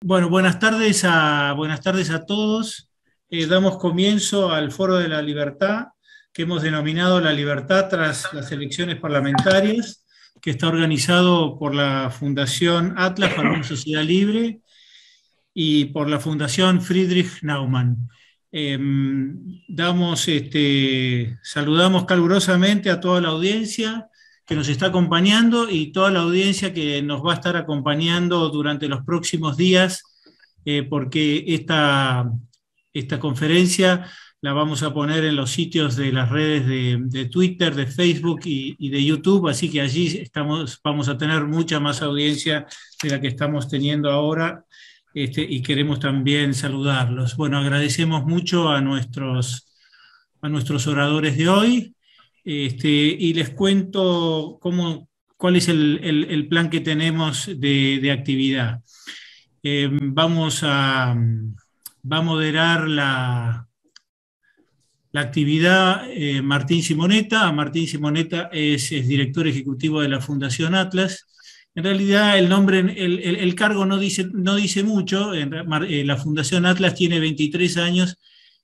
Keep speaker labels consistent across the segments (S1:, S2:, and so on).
S1: Bueno, buenas tardes a todos. Damos comienzo al Foro de la Libertad, que hemos denominado La Libertad tras las elecciones parlamentarias, que está organizado por la Fundación Atlas para una Sociedad Libre y por la Fundación Friedrich Naumann. Saludamos calurosamente a toda la audiencia que nos está acompañando y toda la audiencia que nos va a estar acompañando durante los próximos días, porque esta conferencia la vamos a poner en los sitios de las redes de Twitter, de Facebook y de YouTube, así que allí vamos a tener mucha más audiencia de la que estamos teniendo ahora. Y queremos también saludarlos. Bueno, agradecemos mucho a nuestros oradores de hoy, y les cuento cuál es el plan que tenemos de actividad. Va a moderar la actividad Martín Simonetta. Martín Simonetta es director ejecutivo de la Fundación Atlas. En realidad el cargo no dice mucho. La Fundación Atlas tiene 23 años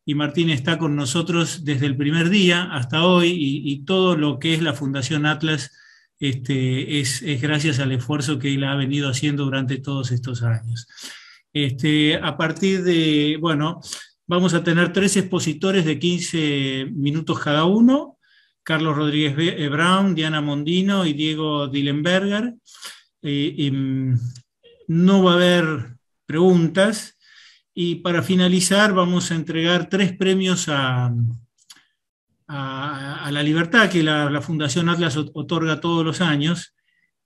S1: y Martín está con nosotros desde el primer día hasta hoy, y todo lo que es la Fundación Atlas es gracias al esfuerzo que él ha venido haciendo durante todos estos años. Vamos a tener 3 expositores de 15 minutos cada uno: Carlos Rodríguez Brown, Diana Mondino y Diego Dillenberger. No va a haber preguntas, y para finalizar vamos a entregar 3 premios a la libertad que la Fundación Atlas otorga todos los años,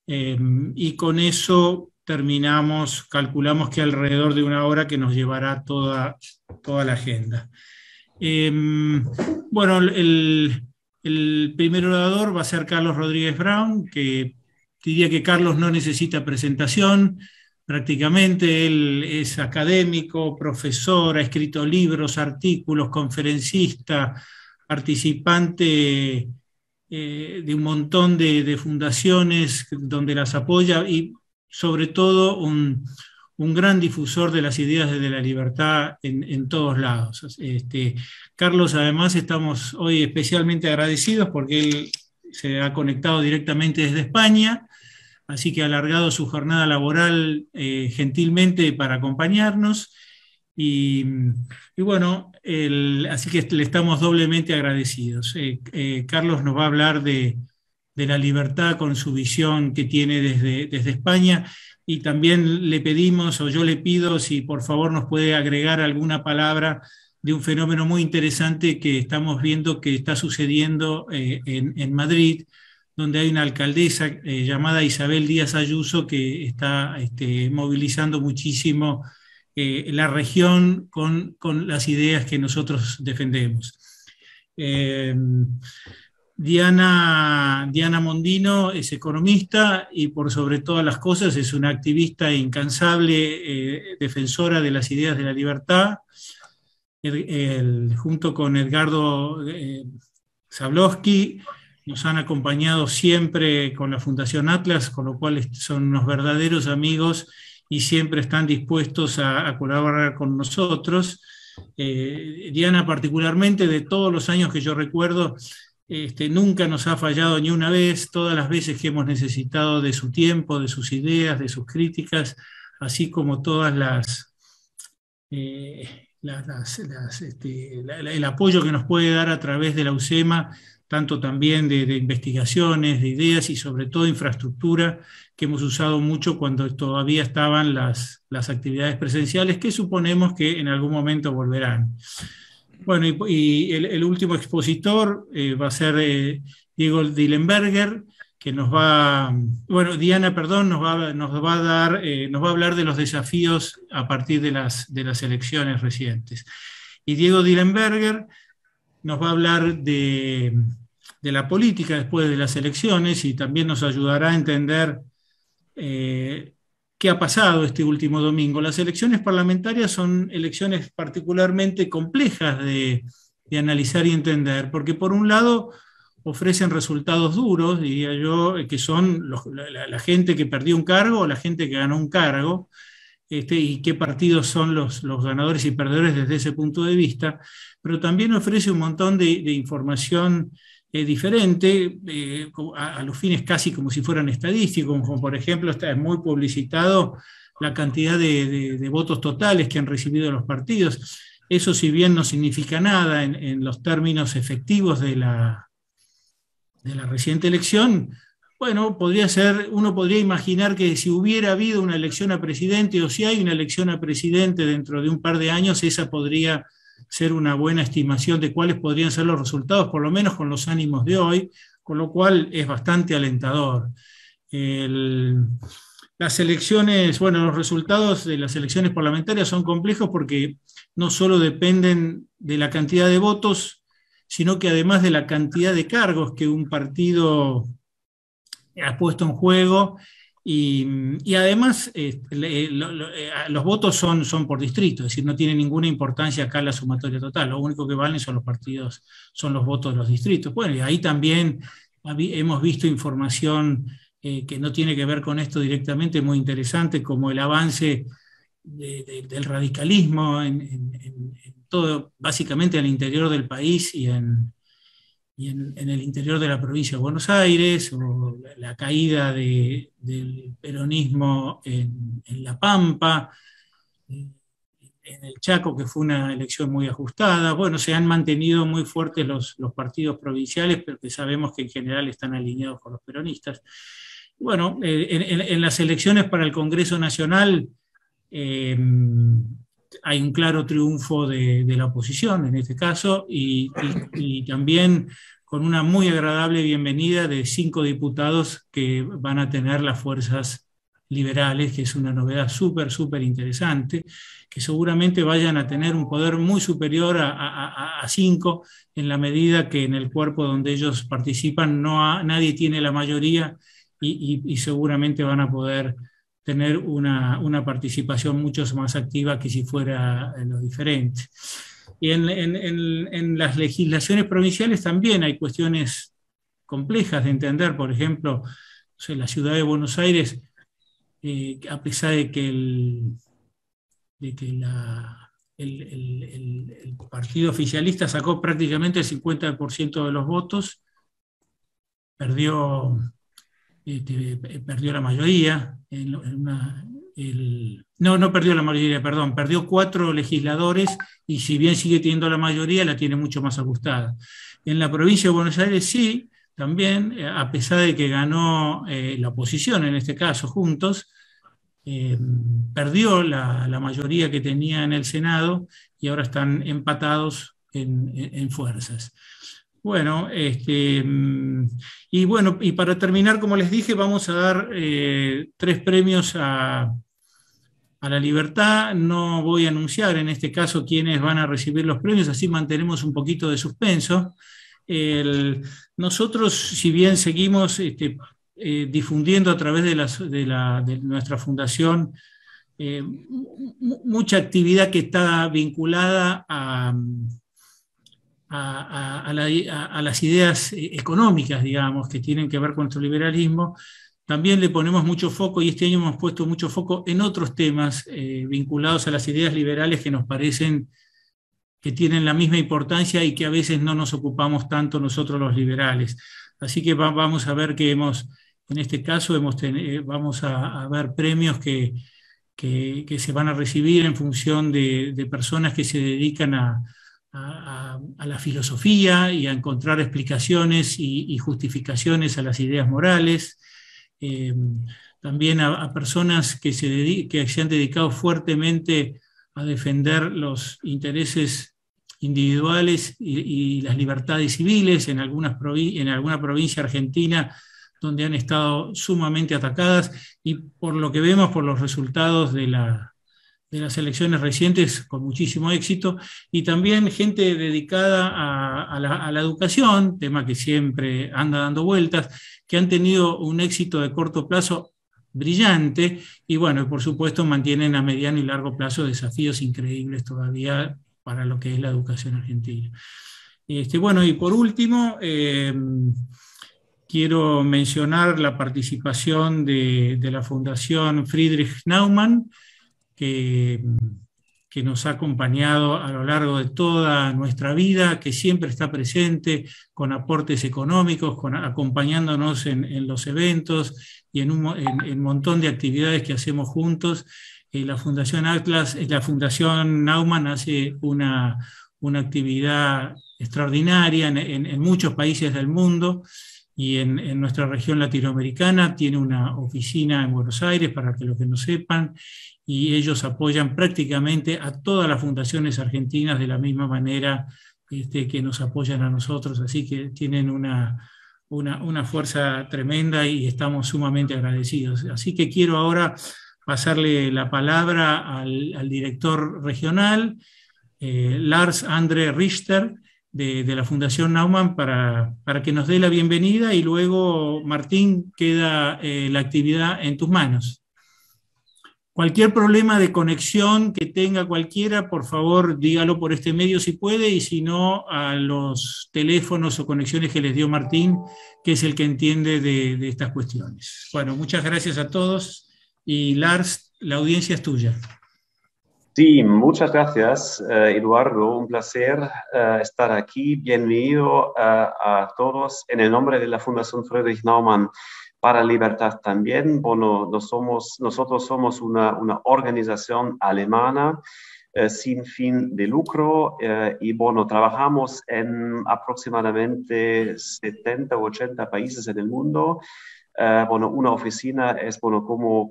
S1: y con eso terminamos. Calculamos que alrededor de 1 hora, que nos llevará toda la agenda. Bueno, el primer orador va a ser Carlos Rodríguez Brown, que diría que Carlos no necesita presentación. Prácticamente él es académico, profesor, ha escrito libros, artículos, conferencista, participante de un montón de fundaciones donde las apoya, y sobre todo un gran difusor de las ideas de la libertad en todos lados. Carlos, además, estamos hoy especialmente agradecidos porque él se ha conectado directamente desde España, así que ha alargado su jornada laboral gentilmente para acompañarnos. Y bueno, así que le estamos doblemente agradecidos. Carlos nos va a hablar de la libertad con su visión que tiene desde España, y también le pedimos, o yo le pido, si por favor nos puede agregar alguna palabra de un fenómeno muy interesante que estamos viendo que está sucediendo en Madrid, donde hay una alcaldesa llamada Isabel Díaz Ayuso, que está movilizando muchísimo la región con las ideas que nosotros defendemos. Diana Mondino es economista y, por sobre todas las cosas, es una activista incansable, defensora de las ideas de la libertad. Junto con Edgardo Zablowski nos han acompañado siempre con la Fundación Atlas, con lo cual son unos verdaderos amigos y siempre están dispuestos a colaborar con nosotros. Diana, particularmente, de todos los años que yo recuerdo, nunca nos ha fallado ni una vez. Todas las veces que hemos necesitado de su tiempo, de sus ideas, de sus críticas, así como todas el apoyo que nos puede dar a través de la UCEMA, tanto también de investigaciones, de ideas y sobre todo infraestructura, que hemos usado mucho cuando todavía estaban las actividades presenciales, que suponemos que en algún momento volverán. Bueno, y el último expositor va a ser Diego Dillenberger, que Diana, perdón, nos va a hablar de los desafíos a partir de las elecciones recientes. Y Diego Dillenberger nos va a hablar de la política después de las elecciones, y también nos ayudará a entender qué ha pasado este último domingo. Las elecciones parlamentarias son elecciones particularmente complejas de analizar y entender, porque por un lado ofrecen resultados duros, diría yo, que son la gente que perdió un cargo o la gente que ganó un cargo, y qué partidos son los ganadores y perdedores desde ese punto de vista, pero también ofrece un montón de información diferente, a los fines casi como si fueran estadísticos, como por ejemplo está muy publicitado la cantidad de votos totales que han recibido los partidos. Eso, si bien no significa nada en los términos efectivos de la reciente elección, bueno, uno podría imaginar que si hubiera habido una elección a presidente o si hay una elección a presidente dentro de un par de años, esa podría ser una buena estimación de cuáles podrían ser los resultados, por lo menos con los ánimos de hoy, con lo cual es bastante alentador. Las elecciones, bueno, los resultados de las elecciones parlamentarias son complejos porque no solo dependen de la cantidad de votos, sino que además de la cantidad de cargos que un partido ha puesto en juego y además los votos son por distrito, es decir, no tiene ninguna importancia acá la sumatoria total, lo único que valen son los partidos, son los votos de los distritos. Bueno, y ahí también hemos visto información que no tiene que ver con esto directamente, muy interesante, como el avance del radicalismo en todo, básicamente al interior del país y en el interior de la provincia de Buenos Aires, o la caída del peronismo en La Pampa, en el Chaco, que fue una elección muy ajustada. Bueno, se han mantenido muy fuertes los partidos provinciales, pero que sabemos que en general están alineados con los peronistas. Bueno, en las elecciones para el Congreso Nacional hay un claro triunfo de la oposición en este caso y también con una muy agradable bienvenida de 5 diputados que van a tener las fuerzas liberales, que es una novedad súper interesante, que seguramente vayan a tener un poder muy superior a 5 en la medida que en el cuerpo donde ellos participan nadie tiene la mayoría y seguramente van a poder tener una participación mucho más activa que si fuera en lo diferente. Y en las legislaciones provinciales también hay cuestiones complejas de entender. Por ejemplo, o sea, la ciudad de Buenos Aires, a pesar de que el partido oficialista sacó prácticamente el 50% de los votos, perdió la mayoría. No perdió la mayoría, perdón, perdió 4 legisladores y si bien sigue teniendo la mayoría, la tiene mucho más ajustada. En la provincia de Buenos Aires sí, también, a pesar de que ganó la oposición, en este caso Juntos, perdió la mayoría que tenía en el Senado y ahora están empatados en fuerzas. Bueno, y para terminar, como les dije, vamos a dar 3 premios a la libertad. No voy a anunciar en este caso quiénes van a recibir los premios, así mantenemos un poquito de suspenso. Nosotros, si bien seguimos difundiendo a través de nuestra fundación mucha actividad que está vinculada a las ideas económicas, digamos, que tienen que ver con nuestro liberalismo, también le ponemos mucho foco, y este año hemos puesto mucho foco en otros temas vinculados a las ideas liberales que nos parecen que tienen la misma importancia y que a veces no nos ocupamos tanto nosotros los liberales. Así que vamos a ver que en este caso vamos a ver premios que se van a recibir en función de personas que se dedican a la filosofía y a encontrar explicaciones y justificaciones a las ideas morales. También a personas que se han dedicado fuertemente a defender los intereses individuales y las libertades civiles en alguna provincia argentina donde han estado sumamente atacadas, y por lo que vemos, por los resultados de las elecciones recientes, con muchísimo éxito, y también gente dedicada a la educación, tema que siempre anda dando vueltas, que han tenido un éxito de corto plazo brillante, y bueno, por supuesto mantienen a mediano y largo plazo desafíos increíbles todavía para lo que es la educación argentina. Bueno, y por último, quiero mencionar la participación de la Fundación Friedrich Naumann, que, que nos ha acompañado a lo largo de toda nuestra vida, que siempre está presente con aportes económicos, acompañándonos en los eventos y en un montón de actividades que hacemos juntos. La Fundación Atlas, la Fundación Naumann hace una actividad extraordinaria en muchos países del mundo, y en nuestra región latinoamericana tiene una oficina en Buenos Aires, para que los que no sepan, y ellos apoyan prácticamente a todas las fundaciones argentinas de la misma manera que nos apoyan a nosotros, así que tienen una fuerza tremenda y estamos sumamente agradecidos. Así que quiero ahora pasarle la palabra al director regional, Lars Andre Richter, de la Fundación Naumann, para que nos dé la bienvenida, y luego, Martín, queda la actividad en tus manos. Cualquier problema de conexión que tenga cualquiera, por favor, dígalo por este medio si puede, y si no, a los teléfonos o conexiones que les dio Martín, que es el que entiende de estas cuestiones. Bueno, muchas gracias a todos, y Lars, la audiencia es tuya.
S2: Sí, muchas gracias, Eduardo. Un placer estar aquí. Bienvenido a todos en el nombre de la Fundación Friedrich Naumann para Libertad también. Bueno, nosotros somos una organización alemana sin fin de lucro y bueno, trabajamos en aproximadamente 70 u 80 países en el mundo. Bueno, una oficina es, bueno, como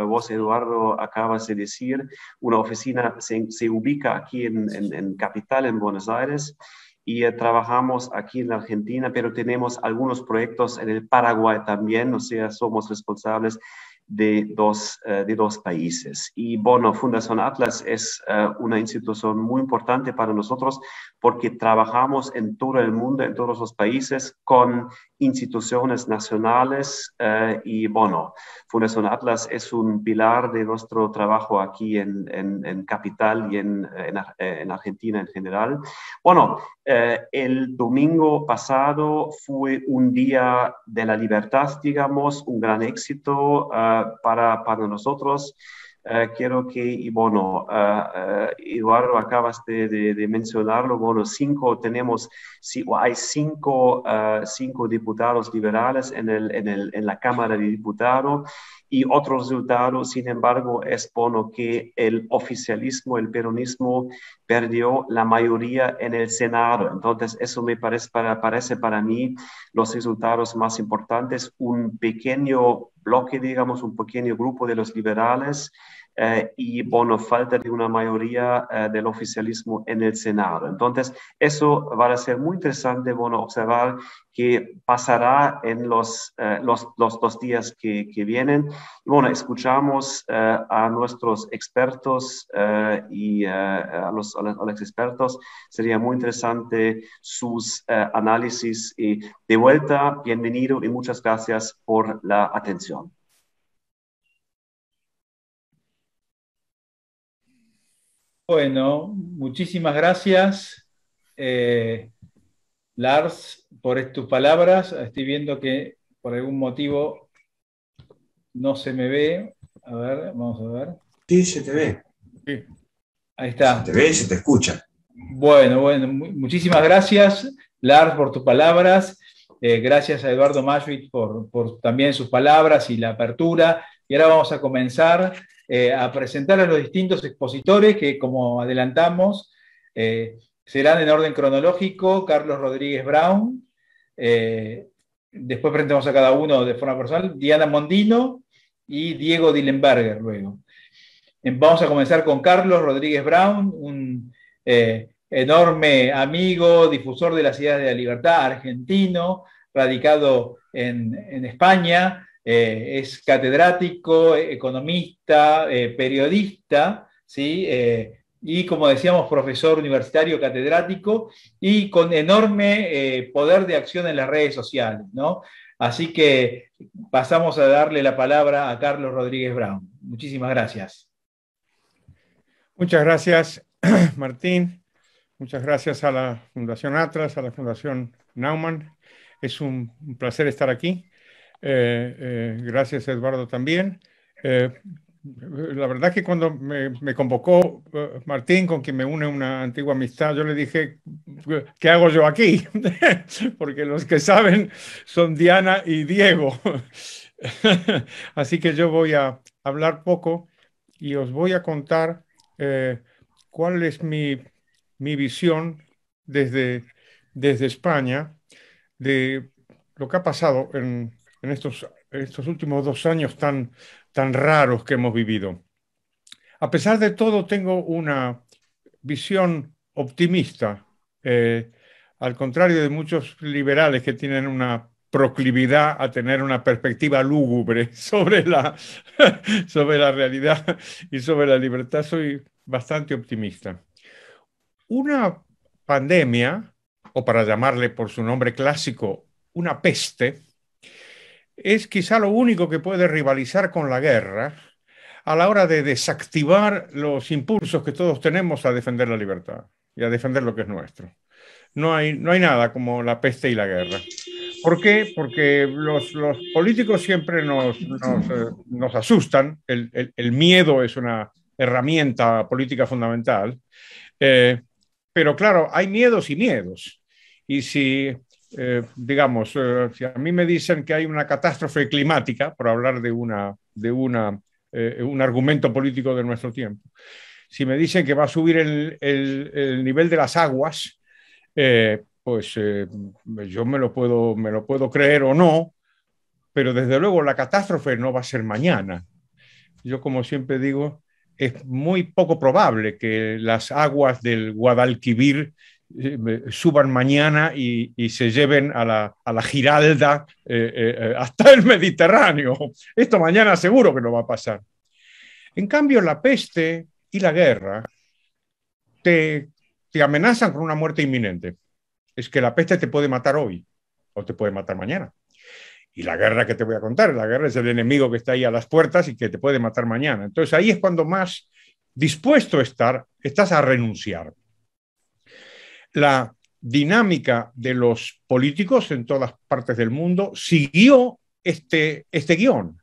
S2: vos, Eduardo, acabas de decir, una oficina se ubica aquí en Capital, en Buenos Aires, y trabajamos aquí en Argentina, pero tenemos algunos proyectos en el Paraguay también, o sea, somos responsables de dos países. Y bueno, Fundación Atlas es una institución muy importante para nosotros porque trabajamos en todo el mundo, en todos los países, con instituciones nacionales y bueno, Fundación Atlas es un pilar de nuestro trabajo aquí en Capital y en Argentina en general. Bueno, el domingo pasado fue un día de la libertad, digamos, un gran éxito para nosotros. Quiero que, y bueno, Eduardo, acabas de mencionarlo, bueno, hay cinco diputados liberales en la Cámara de Diputados, y otro resultado, sin embargo, es bueno que el oficialismo, el peronismo, perdió la mayoría en el Senado. Entonces, eso me parece para mí los resultados más importantes. Un pequeño bloque, digamos, un pequeño grupo de los liberales y, bueno, falta de una mayoría del oficialismo en el Senado. Entonces, eso va a ser muy interesante, bueno, observar qué pasará en los 2 días que vienen. Y, bueno, escuchamos a nuestros expertos y a los expertos. Sería muy interesante sus análisis. Y de vuelta, bienvenido y muchas gracias por la atención.
S3: Bueno, muchísimas gracias, Lars, por tus palabras. Estoy viendo que por algún motivo no se me ve. A ver, vamos a ver.
S4: Sí, se te ve.
S3: Sí. Ahí está.
S4: Se te ve y se te escucha.
S3: Bueno, muchísimas gracias, Lars, por tus palabras. Gracias a Eduardo Maschwitz por también sus palabras y la apertura. Y ahora vamos a comenzar a presentar a los distintos expositores que, como adelantamos, serán en orden cronológico. Carlos Rodríguez Brown, después presentamos a cada uno de forma personal, Diana Mondino y Diego Dillenberger luego. Vamos a comenzar con Carlos Rodríguez Brown, un enorme amigo, difusor de las ideas de la libertad, argentino, radicado en España. Es catedrático, economista, periodista, ¿sí? Y, como decíamos, profesor universitario catedrático y con enorme poder de acción en las redes sociales, ¿no? Así que pasamos a darle la palabra a Carlos Rodríguez Brown. Muchísimas gracias.
S5: Muchas gracias, Martín. Muchas gracias a la Fundación Atlas, a la Fundación Naumann. Es un placer estar aquí. Gracias, Eduardo, también. la verdad que cuando me convocó Martín, con quien me une una antigua amistad, yo le dije, ¿qué hago yo aquí? Porque los que saben son Diana y Diego. Así que yo voy a hablar poco y os voy a contar cuál es mi visión desde España de lo que ha pasado en estos últimos 2 años tan raros que hemos vivido. A pesar de todo, tengo una visión optimista, al contrario de muchos liberales que tienen una proclividad a tener una perspectiva lúgubre sobre la realidad y sobre la libertad. Soy bastante optimista. Una pandemia, o para llamarle por su nombre clásico, una peste, es quizá lo único que puede rivalizar con la guerra a la hora de desactivar los impulsos que todos tenemos a defender la libertad y a defender lo que es nuestro. No hay nada como la peste y la guerra. ¿Por qué? Porque los políticos siempre nos asustan. El miedo es una herramienta política fundamental. Pero claro, hay miedos y miedos. Y si, digamos, si a mí me dicen que hay una catástrofe climática, por hablar de un argumento político de nuestro tiempo, si me dicen que va a subir el nivel de las aguas, pues yo me lo puedo creer o no, pero desde luego la catástrofe no va a ser mañana. Yo, como siempre digo, es muy poco probable que las aguas del Guadalquivir suban mañana y se lleven a la Giralda hasta el Mediterráneo. Esto mañana seguro que no va a pasar. En cambio, la peste y la guerra te amenazan con una muerte inminente. Es que la peste te puede matar hoy o te puede matar mañana. Y la guerra que te voy a contar, la guerra es el enemigo que está ahí a las puertas y que te puede matar mañana. Entonces ahí es cuando más dispuesto estás a renunciar. La dinámica de los políticos en todas partes del mundo siguió este guión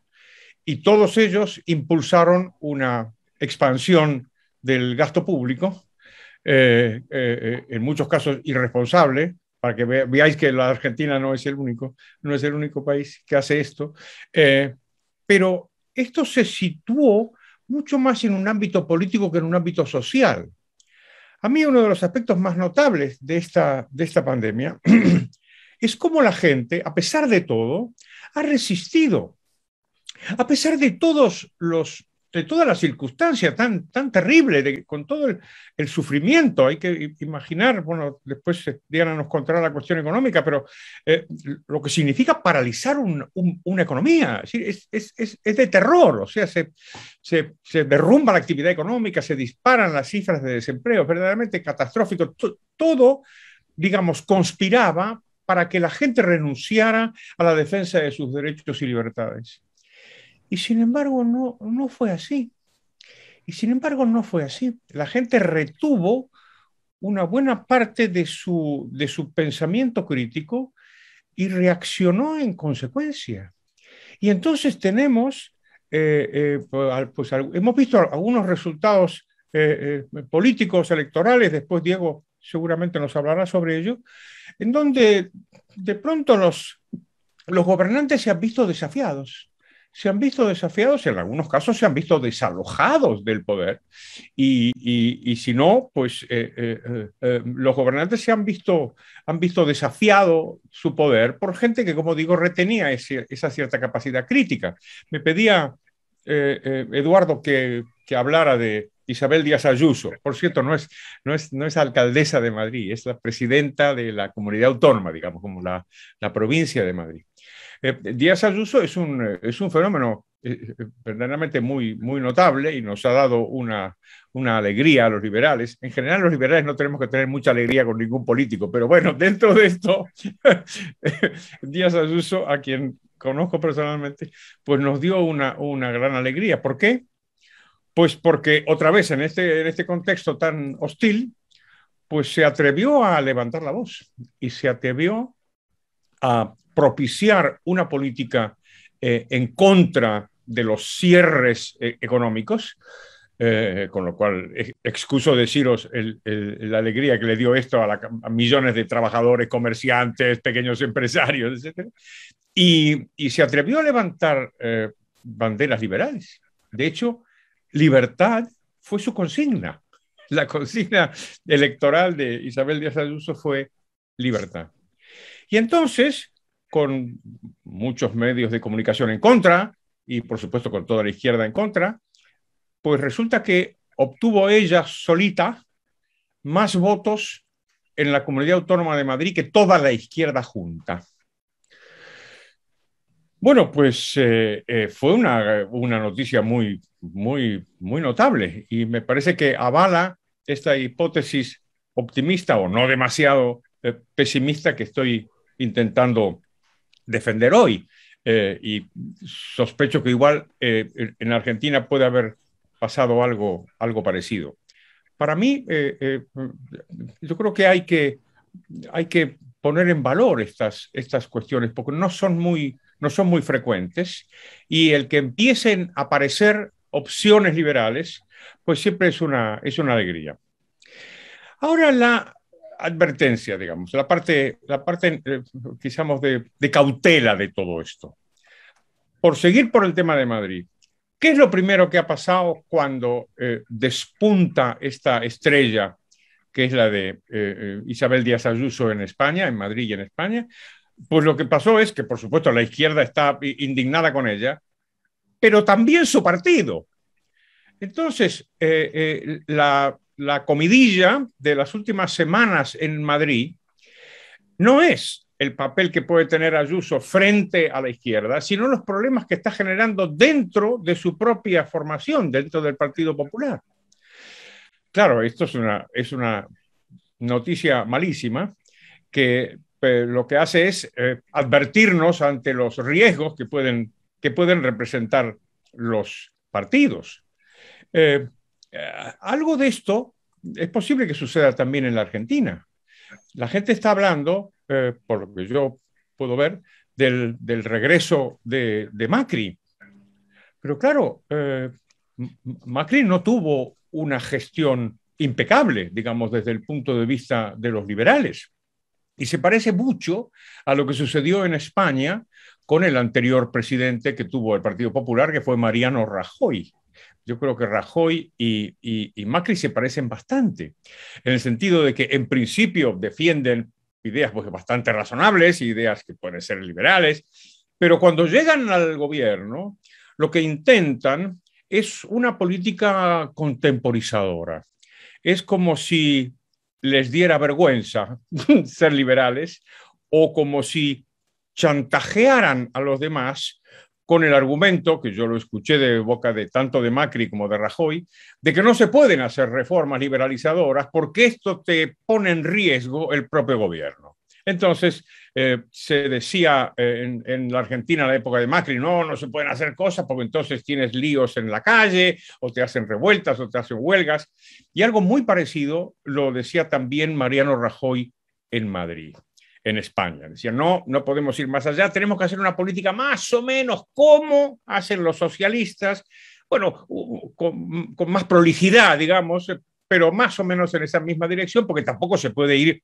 S5: y todos ellos impulsaron una expansión del gasto público, en muchos casos irresponsable, para que veáis que la Argentina no es el único país que hace esto, pero esto se situó mucho más en un ámbito político que en un ámbito social. A mí uno de los aspectos más notables de esta pandemia es cómo la gente, a pesar de todo, ha resistido, a pesar de toda la circunstancia tan terrible, con todo el sufrimiento. Hay que imaginar, bueno, después Diana nos contará la cuestión económica, pero lo que significa paralizar una economía. Es de terror, o sea, se derrumba la actividad económica, se disparan las cifras de desempleo, es verdaderamente catastrófico. Todo, digamos, conspiraba para que la gente renunciara a la defensa de sus derechos y libertades. Y sin embargo no fue así. La gente retuvo una buena parte de su pensamiento crítico y reaccionó en consecuencia. Y entonces tenemos, pues, hemos visto algunos resultados políticos, electorales, después Diego seguramente nos hablará sobre ello, en donde de pronto los gobernantes se han visto desafiados. En algunos casos se han visto desalojados del poder y si no, pues los gobernantes se han visto desafiado su poder por gente que, como digo, retenía esa cierta capacidad crítica. Me pedía Eduardo que hablara de Isabel Díaz Ayuso. Por cierto, no es alcaldesa de Madrid, es la presidenta de la comunidad autónoma, digamos, como la provincia de Madrid. Díaz Ayuso es un fenómeno verdaderamente muy notable y nos ha dado una alegría a los liberales. En general, los liberales no tenemos que tener mucha alegría con ningún político, pero bueno, dentro de esto, Díaz Ayuso, a quien conozco personalmente, pues nos dio una gran alegría. ¿Por qué? Pues porque otra vez en este contexto tan hostil, pues se atrevió a levantar la voz y se atrevió a propiciar una política en contra de los cierres económicos, con lo cual excuso deciros la alegría que le dio esto a millones de trabajadores, comerciantes, pequeños empresarios, etc. Y se atrevió a levantar banderas liberales. De hecho, libertad fue su consigna. La consigna electoral de Isabel Díaz Ayuso fue libertad. Y entonces, con muchos medios de comunicación en contra, y por supuesto con toda la izquierda en contra, pues resulta que obtuvo ella solita más votos en la Comunidad Autónoma de Madrid que toda la izquierda junta. Bueno, pues fue una noticia muy notable y me parece que avala esta hipótesis optimista o no demasiado pesimista que estoy intentando defender hoy. Y sospecho que igual en Argentina puede haber pasado algo parecido. Para mí, yo creo que hay que poner en valor estas cuestiones porque no son muy frecuentes, y el que empiecen a aparecer opciones liberales, pues siempre es una alegría. Ahora la advertencia, digamos, la parte quizás de cautela de todo esto. Por seguir por el tema de Madrid, ¿qué es lo primero que ha pasado cuando despunta esta estrella, que es la de Isabel Díaz Ayuso en España, en Madrid y en España? Pues lo que pasó es que, por supuesto, la izquierda está indignada con ella, pero también su partido. Entonces, la comidilla de las últimas semanas en Madrid no es el papel que puede tener Ayuso frente a la izquierda, sino los problemas que está generando dentro de su propia formación, dentro del Partido Popular. Claro, esto es una noticia malísima que lo que hace es advertirnos ante los riesgos que pueden representar los partidos. Algo de esto es posible que suceda también en la Argentina. La gente está hablando, por lo que yo puedo ver, del regreso de Macri. Pero claro, Macri no tuvo una gestión impecable, digamos, desde el punto de vista de los liberales. Y se parece mucho a lo que sucedió en España con el anterior presidente que tuvo el Partido Popular, que fue Mariano Rajoy. Yo creo que Rajoy y Macri se parecen bastante, en el sentido de que en principio defienden ideas pues, bastante razonables, ideas que pueden ser liberales, pero cuando llegan al gobierno, lo que intentan es una política contemporizadora. Es como si les diera vergüenza ser liberales o como si chantajearan a los demás con el argumento, que yo lo escuché de boca de tanto de Macri como de Rajoy, de que no se pueden hacer reformas liberalizadoras porque esto te pone en riesgo el propio gobierno. Entonces, se decía en la Argentina en la época de Macri, no se pueden hacer cosas porque entonces tienes líos en la calle, o te hacen revueltas, o te hacen huelgas. Y algo muy parecido lo decía también Mariano Rajoy en Madrid, en España. Decía, no podemos ir más allá, tenemos que hacer una política más o menos como hacen los socialistas, bueno, con más prolijidad, digamos, pero más o menos en esa misma dirección, porque tampoco se puede ir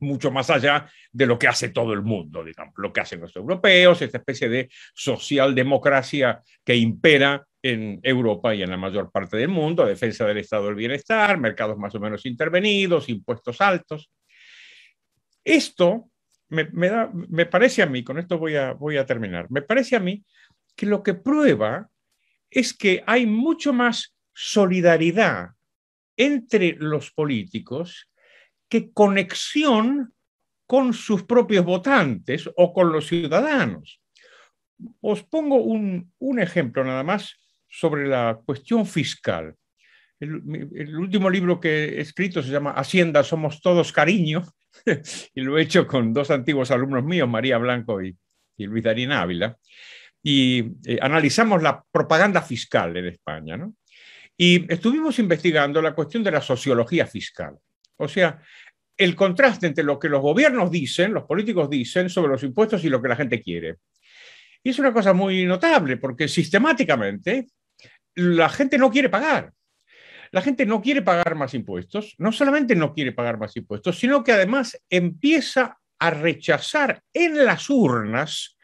S5: mucho más allá de lo que hace todo el mundo, digamos, lo que hacen los europeos, esta especie de socialdemocracia que impera en Europa y en la mayor parte del mundo, defensa del estado del bienestar, mercados más o menos intervenidos, impuestos altos. Esto me parece a mí, con esto voy a terminar, me parece a mí que lo que prueba es que hay mucho más solidaridad entre los políticos que conexión con sus propios votantes o con los ciudadanos. Os pongo un ejemplo nada más sobre la cuestión fiscal. El último libro que he escrito se llama Hacienda, somos todos cariño, y lo he hecho con dos antiguos alumnos míos, María Blanco y Luis Darín Ávila, y analizamos la propaganda fiscal en España, ¿no? Y estuvimos investigando la cuestión de la sociología fiscal. O sea, el contraste entre lo que los gobiernos dicen, los políticos dicen sobre los impuestos y lo que la gente quiere. Y es una cosa muy notable, porque sistemáticamente la gente no quiere pagar. La gente no quiere pagar más impuestos, no solamente no quiere pagar más impuestos, sino que además empieza a rechazar en las urnas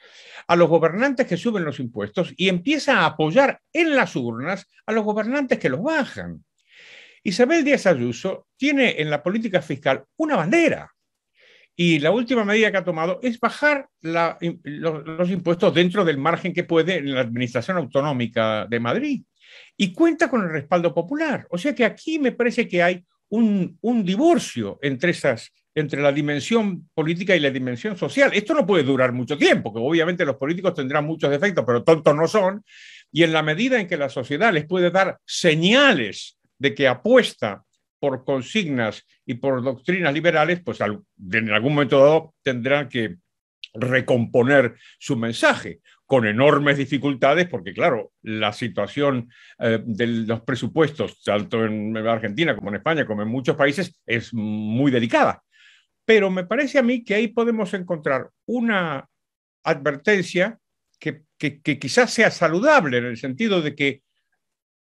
S5: a los gobernantes que suben los impuestos y empieza a apoyar en las urnas a los gobernantes que los bajan. Isabel Díaz Ayuso tiene en la política fiscal una bandera, y la última medida que ha tomado es bajar los impuestos dentro del margen que puede en la Administración Autonómica de Madrid. Y cuenta con el respaldo popular. O sea que aquí me parece que hay un divorcio entre la dimensión política y la dimensión social. Esto no puede durar mucho tiempo, porque obviamente los políticos tendrán muchos defectos, pero tontos no son. Y en la medida en que la sociedad les puede dar señales de que apuesta por consignas y por doctrinas liberales, pues en algún momento dado tendrán que recomponer su mensaje, con enormes dificultades, porque claro, la situación de los presupuestos, tanto en Argentina como en España, como en muchos países, es muy delicada. Pero me parece a mí que ahí podemos encontrar una advertencia que quizás sea saludable, en el sentido de que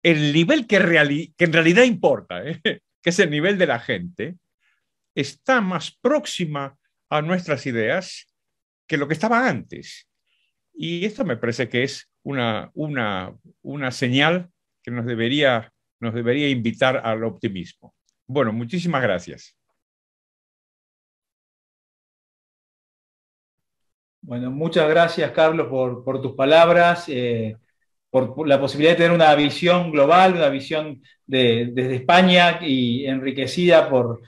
S5: el nivel que en realidad importa, que es el nivel de la gente, está más próxima a nuestras ideas que lo que estaba antes. Y esto me parece que es una señal que nos debería invitar al optimismo. Bueno, muchísimas gracias.
S3: Bueno, muchas gracias, Carlos, por tus palabras, por la posibilidad de tener una visión global, una visión desde España y enriquecida por